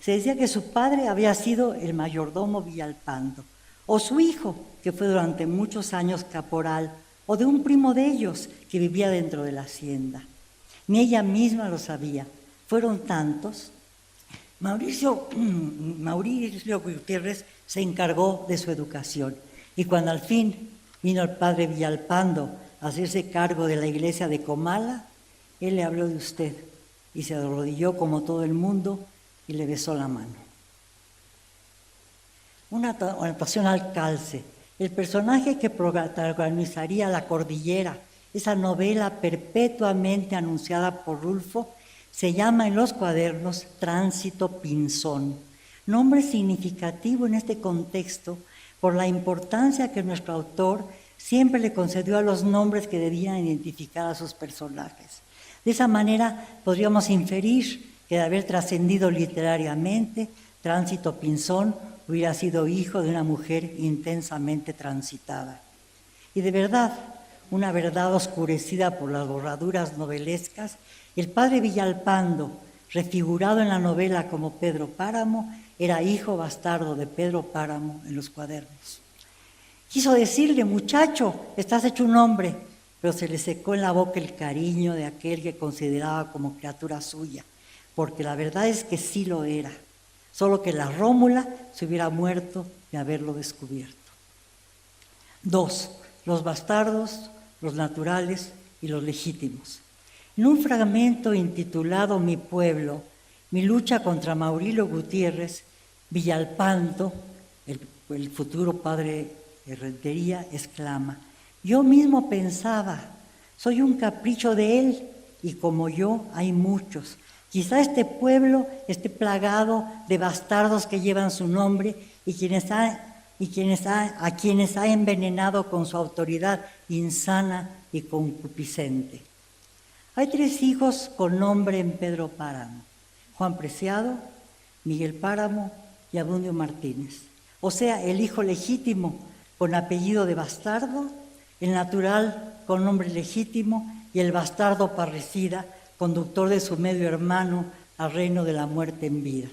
Se decía que su padre había sido el mayordomo Villalpando, o su hijo, que fue durante muchos años caporal, o de un primo de ellos que vivía dentro de la hacienda. Ni ella misma lo sabía. Fueron tantos Mauricio Gutiérrez se encargó de su educación y cuando al fin vino el padre Villalpando a hacerse cargo de la iglesia de Comala, él le habló de usted y se arrodilló como todo el mundo y le besó la mano. Una anotación al calce. El personaje que protagonizaría La Cordillera, esa novela perpetuamente anunciada por Rulfo, se llama en los cuadernos Tránsito Pinzón, nombre significativo en este contexto por la importancia que nuestro autor siempre le concedió a los nombres que debían identificar a sus personajes. De esa manera podríamos inferir que de haber trascendido literariamente, Tránsito Pinzón hubiera sido hijo de una mujer intensamente transitada. Y de verdad, una verdad oscurecida por las borraduras novelescas, el padre Villalpando, refigurado en la novela como Pedro Páramo, era hijo bastardo de Pedro Páramo en los cuadernos. Quiso decirle, muchacho, estás hecho un hombre, pero se le secó en la boca el cariño de aquel que consideraba como criatura suya, porque la verdad es que sí lo era, solo que la Rómula se hubiera muerto de haberlo descubierto. 2. Los bastardos, los naturales y los legítimos. En un fragmento intitulado Mi pueblo, mi lucha contra Maurilio Gutiérrez, Villalpando, el futuro padre de Rentería, exclama: yo mismo pensaba, soy un capricho de él, y como yo hay muchos. Quizá este pueblo esté plagado de bastardos que llevan su nombre a quienes ha envenenado con su autoridad insana y concupiscente. Hay 3 hijos con nombre en Pedro Páramo: Juan Preciado, Miguel Páramo y Abundio Martínez. O sea, el hijo legítimo con apellido de bastardo, el natural con nombre legítimo y el bastardo parricida, conductor de su medio hermano al reino de la muerte en vida.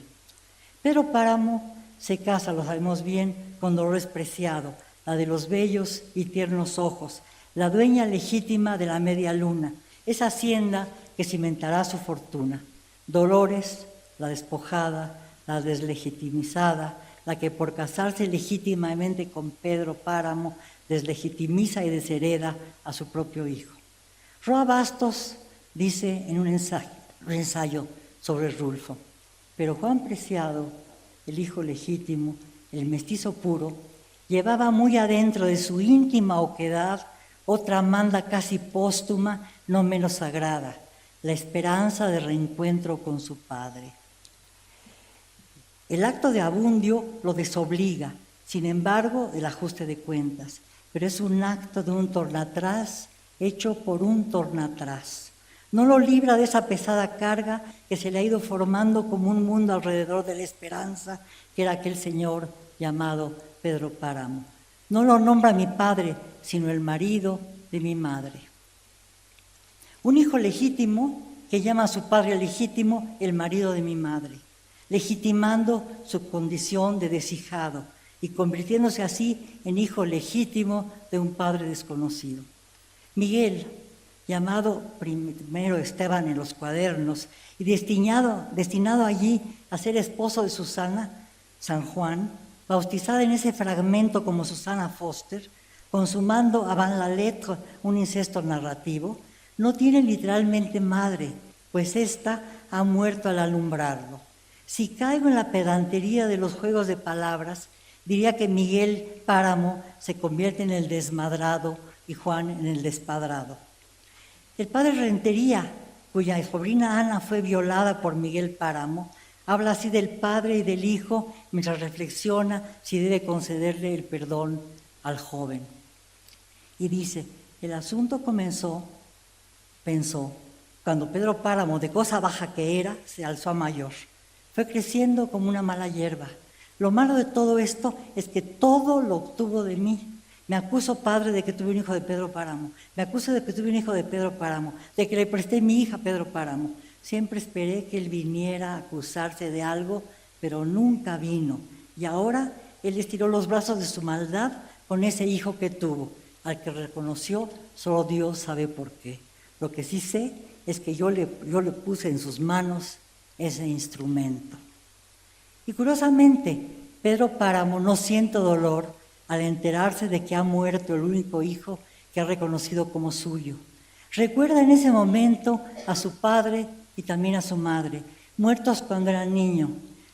Pedro Páramo se casa, lo sabemos bien, con Dolores Preciado, la de los bellos y tiernos ojos, la dueña legítima de la media luna, esa hacienda que cimentará su fortuna. Dolores, la despojada, la deslegitimizada, la que por casarse legítimamente con Pedro Páramo deslegitimiza y deshereda a su propio hijo. Roa Bastos dice en un ensayo sobre Rulfo: pero Juan Preciado, el hijo legítimo, el mestizo puro, llevaba muy adentro de su íntima oquedad otra manda casi póstuma, no menos sagrada, la esperanza de reencuentro con su padre. El acto de Abundio lo desobliga, sin embargo, del ajuste de cuentas, pero es un acto de un tornatrás hecho por un tornatrás. No lo libra de esa pesada carga que se le ha ido formando como un mundo alrededor de la esperanza, que era aquel señor llamado Pedro Páramo. No lo nombra mi padre, sino el marido de mi madre. Un hijo legítimo que llama a su padre legítimo el marido de mi madre, legitimando su condición de deshijado y convirtiéndose así en hijo legítimo de un padre desconocido. Miguel, llamado primero Esteban en los cuadernos y destinado allí a ser esposo de Susana San Juan, bautizada en ese fragmento como Susana Foster, consumando avant la lettre un incesto narrativo, no tiene literalmente madre, pues ésta ha muerto al alumbrarlo. Si caigo en la pedantería de los juegos de palabras, diría que Miguel Páramo se convierte en el desmadrado y Juan en el despadrado. El padre Rentería, cuya sobrina Ana fue violada por Miguel Páramo, habla así del padre y del hijo mientras reflexiona si debe concederle el perdón al joven. Y dice: el asunto pensó, cuando Pedro Páramo, de cosa baja que era, se alzó a mayor. Fue creciendo como una mala hierba. Lo malo de todo esto es que todo lo obtuvo de mí. Me acuso, padre, de que tuve un hijo de Pedro Páramo. Me acuso de que tuve un hijo de Pedro Páramo, de que le presté mi hija a Pedro Páramo. Siempre esperé que él viniera a acusarse de algo, pero nunca vino. Y ahora él estiró los brazos de su maldad con ese hijo que tuvo, al que reconoció, solo Dios sabe por qué. Lo que sí sé es que yo le puse en sus manos ese instrumento. Y curiosamente, Pedro Páramo no siente dolor al enterarse de que ha muerto el único hijo que ha reconocido como suyo. Recuerda en ese momento a su padre y también a su madre, muertos cuando era niño.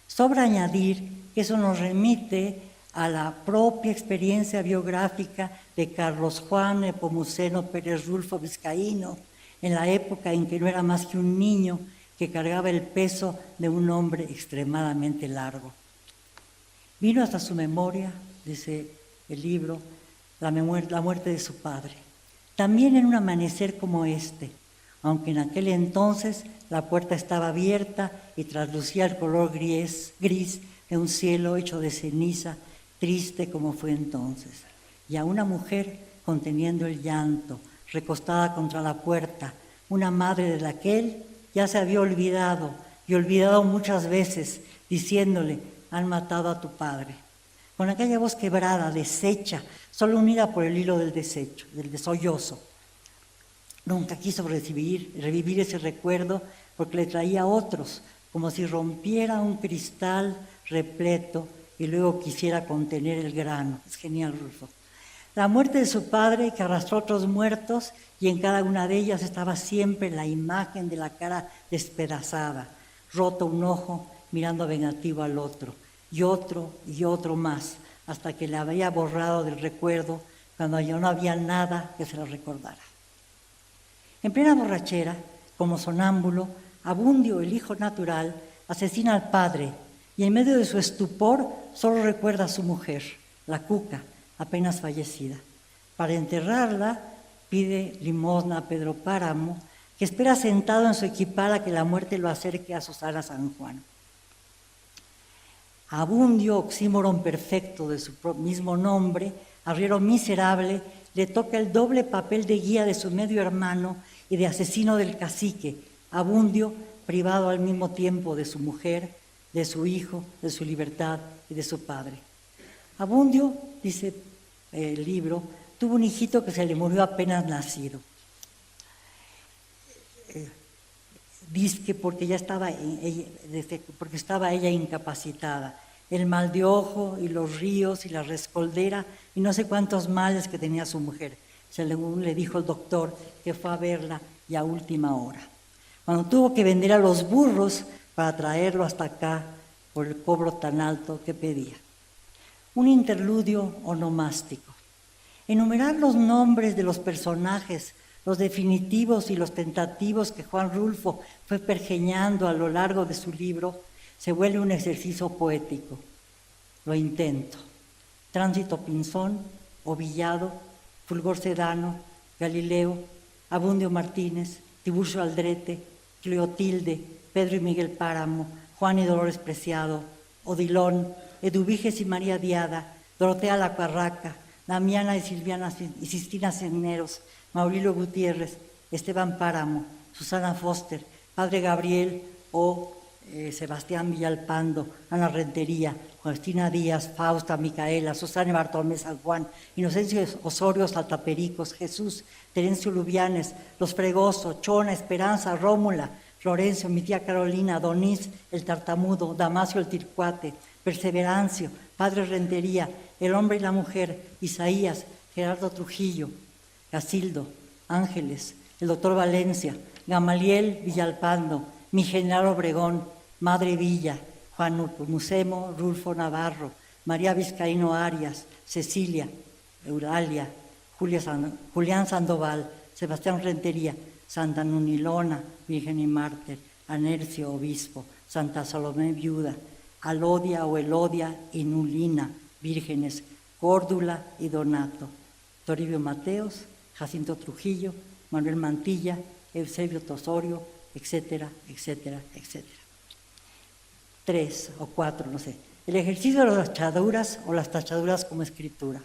Sobra añadir que eso nos remite a la propia experiencia biográfica de Carlos Juan Nepomuceno Pérez Rulfo Vizcaíno, en la época en que no era más que un niño que cargaba el peso de un hombre extremadamente largo. Vino hasta su memoria, dice el libro, la muerte de su padre. También en un amanecer como este, aunque en aquel entonces la puerta estaba abierta y traslucía el color gris de un cielo hecho de ceniza, triste como fue entonces, y a una mujer conteniendo el llanto, recostada contra la puerta, una madre de la que él ya se había olvidado, y olvidado muchas veces, diciéndole: han matado a tu padre. Con aquella voz quebrada, deshecha, solo unida por el hilo del desecho, del sollozo. Nunca quiso revivir ese recuerdo porque le traía otros, como si rompiera un cristal repleto y luego quisiera contener el grano. Es genial, Rulfo. La muerte de su padre, que arrastró otros muertos, y en cada una de ellas estaba siempre la imagen de la cara despedazada, roto un ojo, mirando vengativo al otro, y otro más, hasta que le había borrado del recuerdo cuando ya no había nada que se lo recordara. En plena borrachera, como sonámbulo, Abundio, el hijo natural, asesina al padre, y en medio de su estupor solo recuerda a su mujer, la Cuca, apenas fallecida. Para enterrarla, pide limosna a Pedro Páramo, que espera sentado en su equipal a que la muerte lo acerque a Susana San Juan. Abundio, oxímoron perfecto de su mismo nombre, arriero miserable, le toca el doble papel de guía de su medio hermano y de asesino del cacique. Abundio, privado al mismo tiempo de su mujer, de su hijo, de su libertad y de su padre. Abundio, dice el libro, tuvo un hijito que se le murió apenas nacido. Dice porque ya estaba porque estaba ella incapacitada. El mal de ojo y los ríos y la rescoldera y no sé cuántos males que tenía su mujer. Según le dijo el doctor que fue a verla y a última hora. Cuando tuvo que vender a los burros para traerlo hasta acá por el cobro tan alto que pedía. Un interludio onomástico. Enumerar los nombres de los personajes, los definitivos y los tentativos que Juan Rulfo fue pergeñando a lo largo de su libro, se vuelve un ejercicio poético. Lo intento. Tránsito Pinzón, Ovillado, Fulgor Sedano, Galileo, Abundio Martínez, Tiburcio Aldrete, Cleotilde, Pedro y Miguel Páramo, Juan y Dolores Preciado, Odilón, Eduviges y María Diada, Dorotea La Parraca, Damiana y Silviana y Sistina Cisneros, Maurilo Gutiérrez, Esteban Páramo, Susana Foster, Padre Gabriel o Sebastián Villalpando, Ana Rentería, Justina Díaz, Fausta, Micaela, Susana Bartolomé San Juan, Inocencio Osorio Saltapericos, Jesús, Terencio Lubianes, Los Fregoso, Chona, Esperanza, Rómula, Florencio, mi tía Carolina, Donís, el Tartamudo, Damasio el Tircuate, Perseverancio, Padre Rentería, El Hombre y la Mujer, Isaías, Gerardo Trujillo, Casildo, Ángeles, el Doctor Valencia, Gamaliel Villalpando, mi General Obregón, Madre Villa, Juan Musemo, Rulfo Navarro, María Vizcaíno Arias, Cecilia, Euralia, Julián Sandoval, Sebastián Rentería, Santa Nunilona, Virgen y Mártir, Anercio Obispo, Santa Salomé Viuda, Alodia o Elodia y Nulina, vírgenes, Córdula y Donato, Toribio Mateos, Jacinto Trujillo, Manuel Mantilla, Eusebio Tosorio, etcétera, etcétera, etcétera. 3 o 4, no sé. El ejercicio de las tachaduras o las tachaduras como escritura.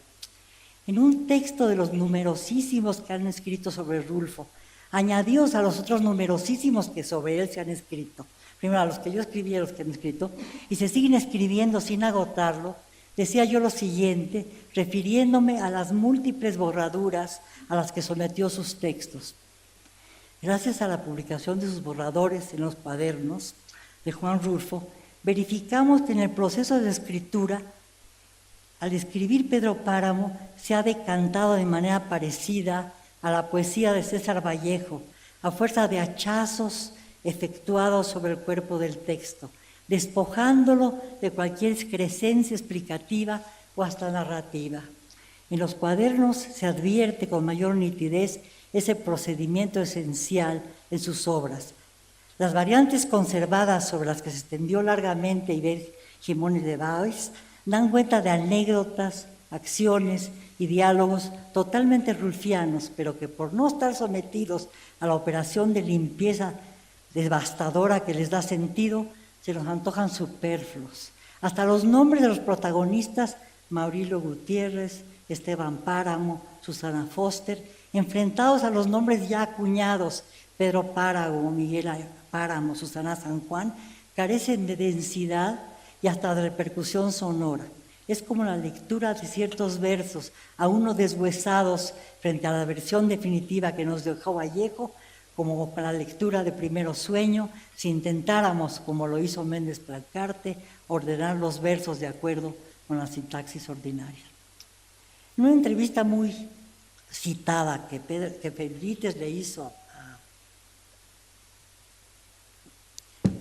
En un texto de los numerosísimos que han escrito sobre Rulfo, añadidos a los otros numerosísimos que sobre él se han escrito, primero a los que yo escribí y a los que han escrito, y se siguen escribiendo sin agotarlo, decía yo lo siguiente, refiriéndome a las múltiples borraduras a las que sometió sus textos. Gracias a la publicación de sus borradores en los cuadernos de Juan Rulfo, verificamos que en el proceso de escritura, al escribir Pedro Páramo, se ha decantado de manera parecida a la poesía de César Vallejo, a fuerza de hachazos efectuados sobre el cuerpo del texto, despojándolo de cualquier excrescencia explicativa o hasta narrativa. En los cuadernos se advierte con mayor nitidez ese procedimiento esencial en sus obras. Las variantes conservadas sobre las que se extendió largamente Iber Jiménez de Valls dan cuenta de anécdotas, acciones y diálogos totalmente rulfianos, pero que por no estar sometidos a la operación de limpieza devastadora que les da sentido, se nos antojan superfluos. Hasta los nombres de los protagonistas, Maurilio Gutiérrez, Esteban Páramo, Susana Foster, enfrentados a los nombres ya acuñados, Pedro Páramo, Miguel Páramo, Susana San Juan, carecen de densidad y hasta de repercusión sonora. Es como la lectura de ciertos versos, aún no deshuesados frente a la versión definitiva que nos dejó Vallejo, como para la lectura de Primero Sueño, si intentáramos, como lo hizo Méndez Placarte, ordenar los versos de acuerdo con la sintaxis ordinaria. En una entrevista muy citada que Pedrites le hizo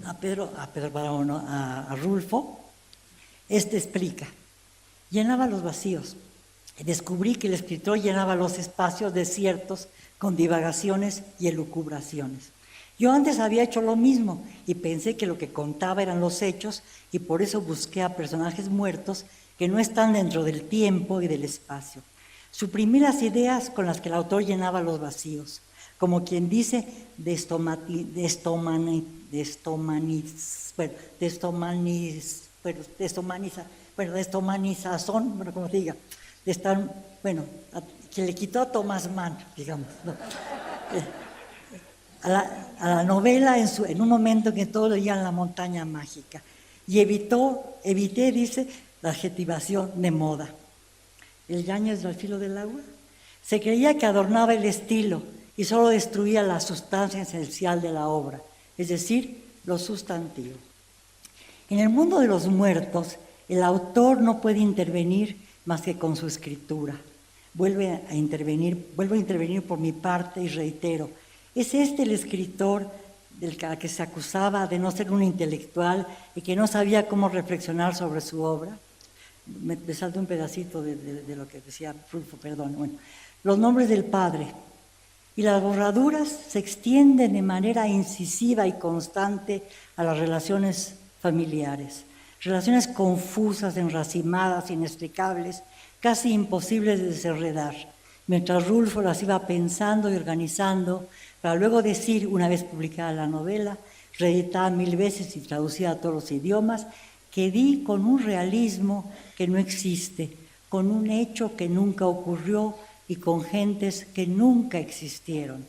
a Rulfo, explica: llenaba los vacíos. Descubrí que el escritor llenaba los espacios desiertos con divagaciones y elucubraciones. Yo antes había hecho lo mismo y pensé que lo que contaba eran los hechos, y por eso busqué a personajes muertos que no están dentro del tiempo y del espacio. Suprimí las ideas con las que el autor llenaba los vacíos, como quien dice destomanización, bueno, como diga, que le quitó a Thomas Mann, digamos, ¿no? A la novela en un momento en que todos leían La montaña mágica, y evité, dice, la adjetivación de moda. El Yáñez al filo del agua se creía que adornaba el estilo y solo destruía la sustancia esencial de la obra, es decir, lo sustantivo. En el mundo de los muertos, el autor no puede intervenir más que con su escritura. Vuelvo a intervenir por mi parte y reitero, ¿es el escritor del que se acusaba de no ser un intelectual y que no sabía cómo reflexionar sobre su obra? Me salto un pedacito de lo que decía Rulfo, perdón. Bueno, los nombres del padre y las borraduras se extienden de manera incisiva y constante a las relaciones familiares. Relaciones confusas, enracimadas, inextricables, casi imposibles de desenredar, mientras Rulfo las iba pensando y organizando, para luego decir, una vez publicada la novela, reeditada 1000 veces y traducida a todos los idiomas, que di con un realismo que no existe, con un hecho que nunca ocurrió y con gentes que nunca existieron.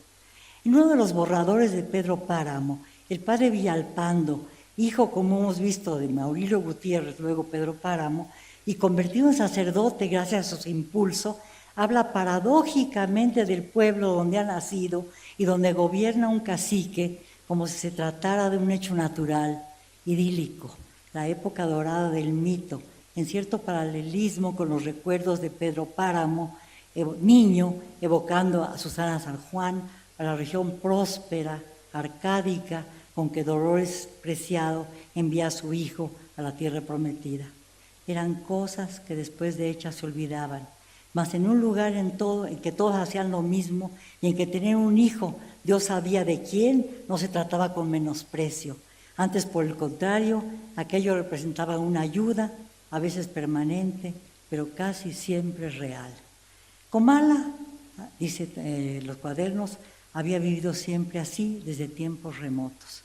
En uno de los borradores de Pedro Páramo, el padre Villalpando, hijo, como hemos visto, de Maurilio Gutiérrez, luego Pedro Páramo, y convertido en sacerdote gracias a su impulso, habla paradójicamente del pueblo donde ha nacido y donde gobierna un cacique, como si se tratara de un hecho natural, idílico, la época dorada del mito, en cierto paralelismo con los recuerdos de Pedro Páramo, niño, evocando a Susana San Juan, a la región próspera, arcádica, con que Dolores Preciado envía a su hijo a la tierra prometida. Eran cosas que después de hechas se olvidaban, mas en un lugar en que todos hacían lo mismo y en que tener un hijo, Dios sabía de quién, no se trataba con menosprecio. Antes, por el contrario, aquello representaba una ayuda, a veces permanente, pero casi siempre real. Comala, dice los cuadernos, había vivido siempre así desde tiempos remotos.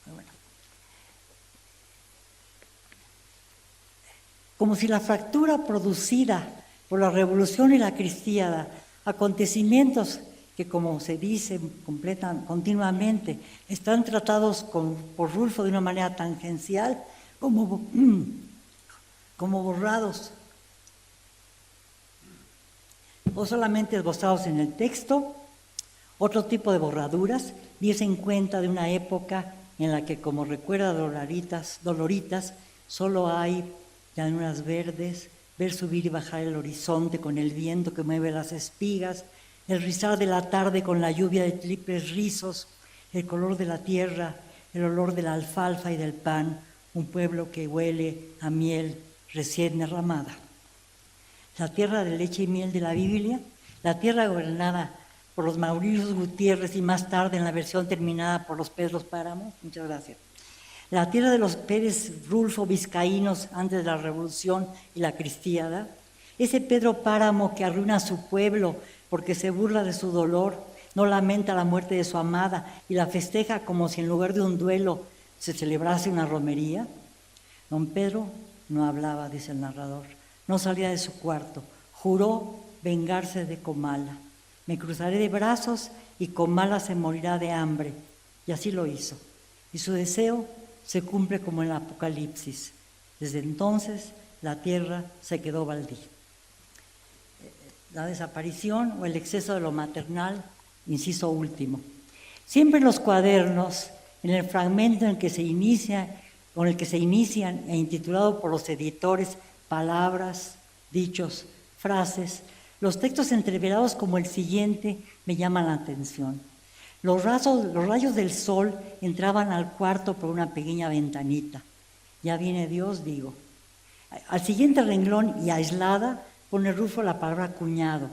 Bueno. Como si la fractura producida por la Revolución y la Cristiada, acontecimientos que, como se dice continuamente, están tratados por Rulfo de una manera tangencial, como borrados, o solamente esbozados en el texto. Otro tipo de borraduras diesen cuenta de una época en la que, como recuerda Doloritas, solo hay llanuras verdes, ver subir y bajar el horizonte con el viento que mueve las espigas, el rizar de la tarde con la lluvia de triples rizos, el color de la tierra, el olor de la alfalfa y del pan, un pueblo que huele a miel recién derramada. La tierra de leche y miel de la Biblia, la tierra gobernada por los Mauricio Gutiérrez y más tarde en la versión terminada por los Pedro Páramo, muchas gracias. La tierra de los Pérez Rulfo vizcaínos antes de la Revolución y la Cristiada, ese Pedro Páramo que arruina a su pueblo porque se burla de su dolor, no lamenta la muerte de su amada y la festeja como si en lugar de un duelo se celebrase una romería. Don Pedro no hablaba, dice el narrador, no salía de su cuarto, juró vengarse de Comala. Me cruzaré de brazos y Comala se morirá de hambre. Y así lo hizo. Y su deseo se cumple como en el Apocalipsis. Desde entonces la tierra se quedó baldía. La desaparición o el exceso de lo maternal, inciso último. Siempre en los cuadernos, en el fragmento en el que se inicia, con el que se inician e intitulado por los editores palabras, dichos, frases, los textos entreverados como el siguiente me llaman la atención. Los rayos del sol entraban al cuarto por una pequeña ventanita. Ya viene Dios, digo. Al siguiente renglón y aislada pone Rulfo la palabra cuñado.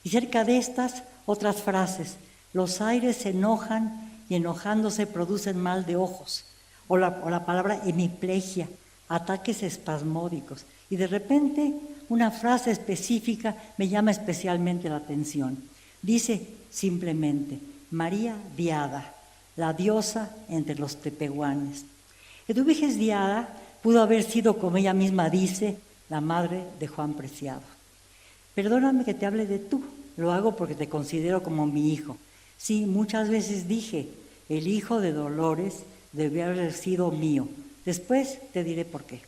Y cerca de estas otras frases. Los aires se enojan y enojándose producen mal de ojos. O la palabra hemiplegia, ataques espasmódicos. Y de repente una frase específica me llama especialmente la atención. Dice simplemente, María Diada, la diosa entre los tepehuanes. Eduviges Diada pudo haber sido, como ella misma dice, la madre de Juan Preciado. Perdóname que te hable de tú, lo hago porque te considero como mi hijo. Sí, muchas veces dije, el hijo de Dolores debió haber sido mío. Después te diré por qué.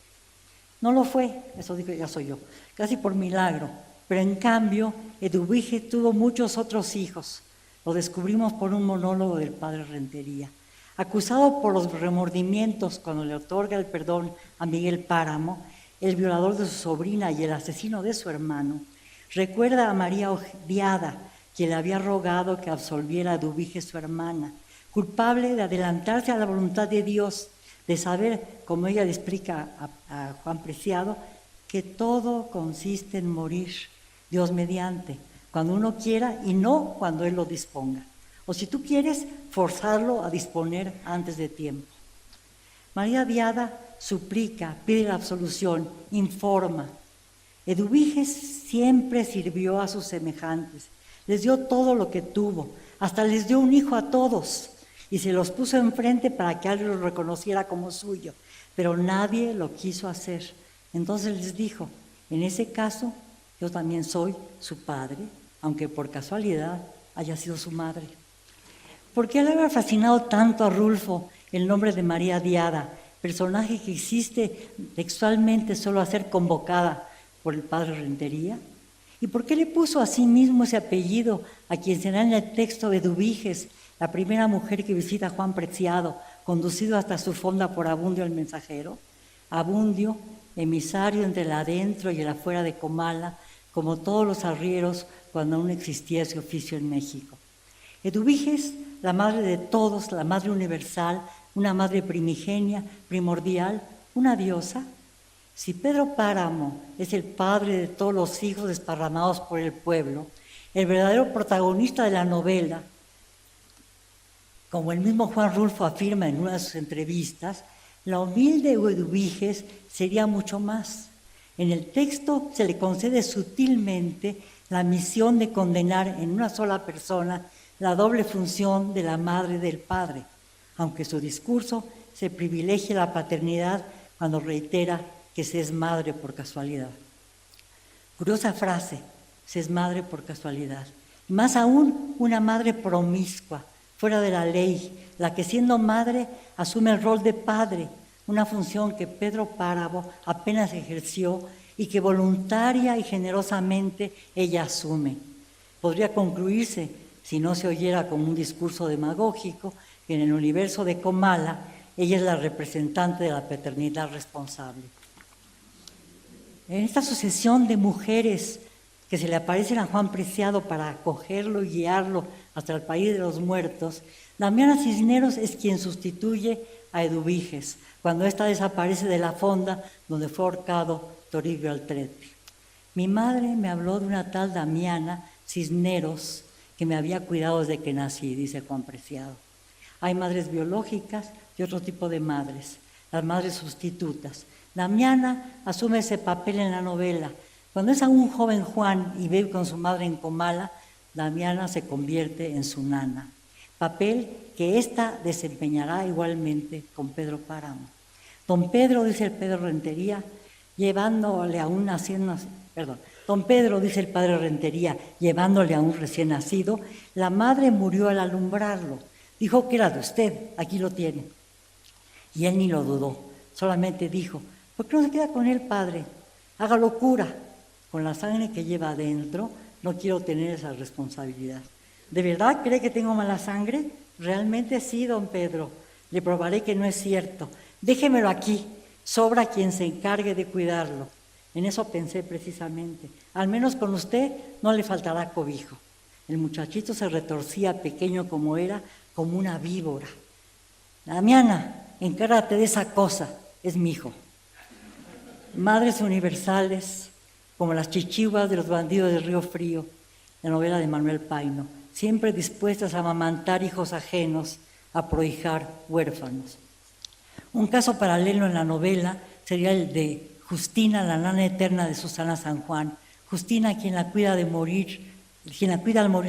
No lo fue, eso digo, ya soy yo, casi por milagro. Pero en cambio, Eduviges tuvo muchos otros hijos. Lo descubrimos por un monólogo del padre Rentería. Acusado por los remordimientos cuando le otorga el perdón a Miguel Páramo, el violador de su sobrina y el asesino de su hermano, recuerda a María Diada, quien le había rogado que absolviera a Eduviges, su hermana, culpable de adelantarse a la voluntad de Dios, de saber, como ella le explica a Juan Preciado, que todo consiste en morir, Dios mediante, cuando uno quiera y no cuando Él lo disponga. O si tú quieres, forzarlo a disponer antes de tiempo. María Diada suplica, pide la absolución, informa. Eduviges siempre sirvió a sus semejantes, les dio todo lo que tuvo, hasta les dio un hijo a todos y se los puso enfrente para que alguien lo reconociera como suyo, pero nadie lo quiso hacer. Entonces les dijo, en ese caso yo también soy su padre, aunque por casualidad haya sido su madre. ¿Por qué le había fascinado tanto a Rulfo el nombre de María Diada, personaje que existe textualmente solo a ser convocada por el padre Rentería? ¿Y por qué le puso a sí mismo ese apellido a quien será en el texto de Eduviges, la primera mujer que visita a Juan Preciado, conducido hasta su fonda por Abundio el mensajero? Abundio, emisario entre el adentro y el afuera de Comala, como todos los arrieros cuando aún existía ese oficio en México. Eduviges, la madre de todos, la madre universal, una madre primigenia, primordial, una diosa. Si Pedro Páramo es el padre de todos los hijos desparramados por el pueblo, el verdadero protagonista de la novela, como el mismo Juan Rulfo afirma en una de sus entrevistas, la humilde Eduviges sería mucho más. En el texto se le concede sutilmente la misión de condenar en una sola persona la doble función de la madre y del padre, aunque su discurso se privilegie la paternidad cuando reitera que se es madre por casualidad. Curiosa frase, se es madre por casualidad. Y más aún, una madre promiscua, fuera de la ley, la que siendo madre asume el rol de padre, una función que Pedro Páramo apenas ejerció y que voluntaria y generosamente ella asume. Podría concluirse, si no se oyera como un discurso demagógico, que en el universo de Comala ella es la representante de la paternidad responsable. En esta sucesión de mujeres que se le aparecen a Juan Preciado para acogerlo y guiarlo hasta el país de los muertos, Damiana Cisneros es quien sustituye a Eduviges cuando ésta desaparece de la fonda donde fue ahorcado Toribio Altrete. Mi madre me habló de una tal Damiana Cisneros que me había cuidado desde que nací, dice Juan Preciado. Hay madres biológicas y otro tipo de madres, las madres sustitutas. Damiana asume ese papel en la novela. Cuando es aún joven Juan y vive con su madre en Comala, Damiana se convierte en su nana, papel que ésta desempeñará igualmente con Pedro Páramo. Don Pedro, dice el padre Rentería, llevándole a un recién nacido, la madre murió al alumbrarlo. Dijo que era de usted, aquí lo tiene. Y él ni lo dudó, solamente dijo, ¿por qué no se queda con él, padre? Haga locura. Con la sangre que lleva adentro, no quiero tener esa responsabilidad. ¿De verdad cree que tengo mala sangre? Realmente sí, don Pedro. Le probaré que no es cierto. Déjemelo aquí. Sobra quien se encargue de cuidarlo. En eso pensé precisamente. Al menos con usted no le faltará cobijo. El muchachito se retorcía, pequeño como era, como una víbora. Damiana, encárgate de esa cosa. Es mi hijo. Madres universales, como las chichiguas de los bandidos del Río Frío, la novela de Manuel Paino, siempre dispuestas a amamantar hijos ajenos, a prohijar huérfanos. Un caso paralelo en la novela sería el de Justina, la nana eterna de Susana San Juan. Justina, quien la cuida al morir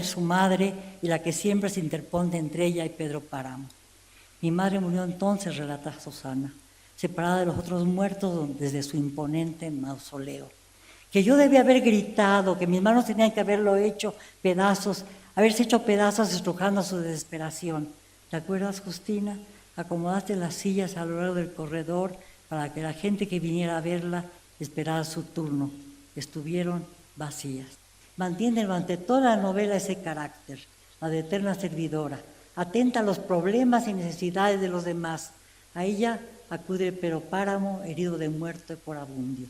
su madre y la que siempre se interpone entre ella y Pedro Páramo. Mi madre murió entonces, relata Susana, separada de los otros muertos desde su imponente mausoleo. Que yo debía haber gritado, que mis manos tenían que haberse hecho pedazos estrujando su desesperación. ¿Te acuerdas, Justina? Acomodaste las sillas a lo largo del corredor para que la gente que viniera a verla esperara su turno. Estuvieron vacías. Mantiene durante toda la novela ese carácter, la de eterna servidora, atenta a los problemas y necesidades de los demás. A ella acude Pedro Páramo, herido de muerte por Abundio.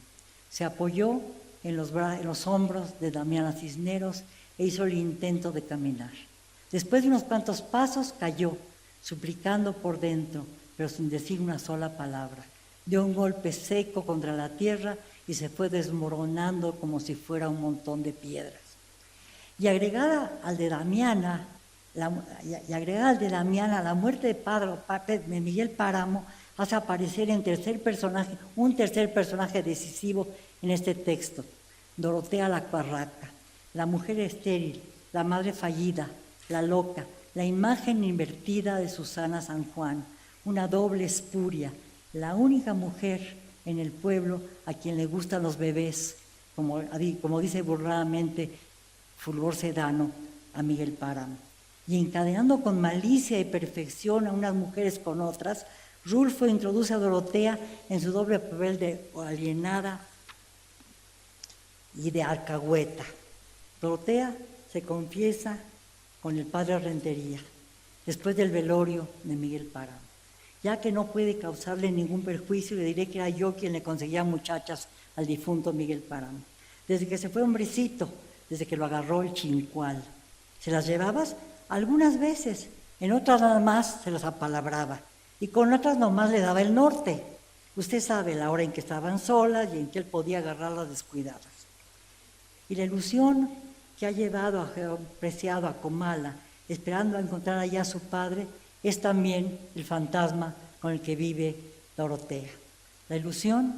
Se apoyó en los hombros de Damiana Cisneros e hizo el intento de caminar. Después de unos cuantos pasos cayó, suplicando por dentro, pero sin decir una sola palabra. Dio un golpe seco contra la tierra y se fue desmoronando como si fuera un montón de piedras. Y agregada al de Damiana, la muerte de Miguel Páramo hace aparecer un tercer personaje decisivo en este texto, Dorotea la Cuarraca, la mujer estéril, la madre fallida, la loca, la imagen invertida de Susana San Juan, una doble espuria, la única mujer en el pueblo a quien le gustan los bebés, como dice burladamente Fulgor Sedano a Miguel Páramo. Y encadenando con malicia y perfección a unas mujeres con otras, Rulfo introduce a Dorotea en su doble papel de alienada y de alcahueta. Dorotea se confiesa con el padre Rentería, después del velorio de Miguel Páramo. Ya que no puede causarle ningún perjuicio, le diré que era yo quien le conseguía muchachas al difunto Miguel Páramo. Desde que se fue hombrecito, desde que lo agarró el chincual. ¿Se las llevabas? Algunas veces, en otras nada más se las apalabraba, y con otras nomás le daba el norte. Usted sabe la hora en que estaban solas y en que él podía agarrarlas descuidadas. Y la ilusión que ha llevado a Preciado a Comala, esperando a encontrar allá a su padre, es también el fantasma con el que vive Dorotea. La ilusión,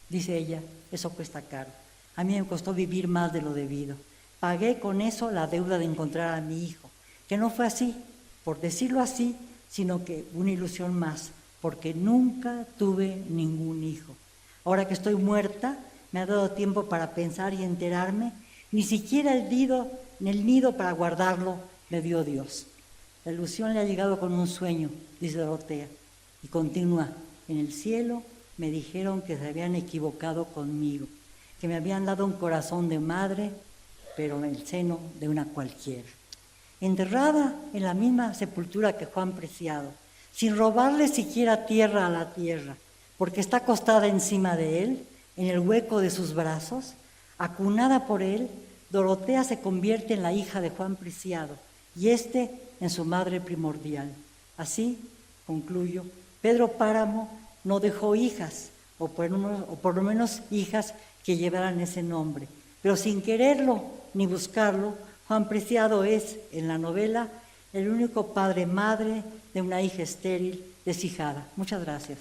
dice ella, eso cuesta caro. A mí me costó vivir más de lo debido. Pagué con eso la deuda de encontrar a mi hijo, que no fue así, por decirlo así, sino que una ilusión más, porque nunca tuve ningún hijo. Ahora que estoy muerta, me ha dado tiempo para pensar y enterarme. Ni siquiera el nido para guardarlo me dio Dios. La ilusión le ha llegado con un sueño, dice Dorotea, y continúa. En el cielo me dijeron que se habían equivocado conmigo, que me habían dado un corazón de madre, pero en el seno de una cualquiera. enterrada en la misma sepultura que Juan Preciado, sin robarle siquiera tierra a la tierra, porque está acostada encima de él, en el hueco de sus brazos, acunada por él. Dorotea se convierte en la hija de Juan Preciado y éste en su madre primordial. Así, concluyo, Pedro Páramo no dejó hijas, o por lo menos hijas que llevaran ese nombre, pero sin quererlo ni buscarlo, Juan Preciado es, en la novela, el único padre-madre de una hija estéril deshijada. Muchas gracias.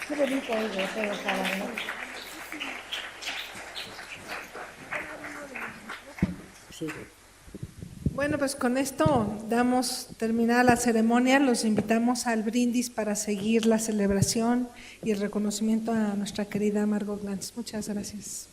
Qué bonito es de Pedro Páramo. Sí. Bueno, pues con esto damos terminada la ceremonia. Los invitamos al brindis para seguir la celebración y el reconocimiento a nuestra querida Margot Glantz. Muchas gracias.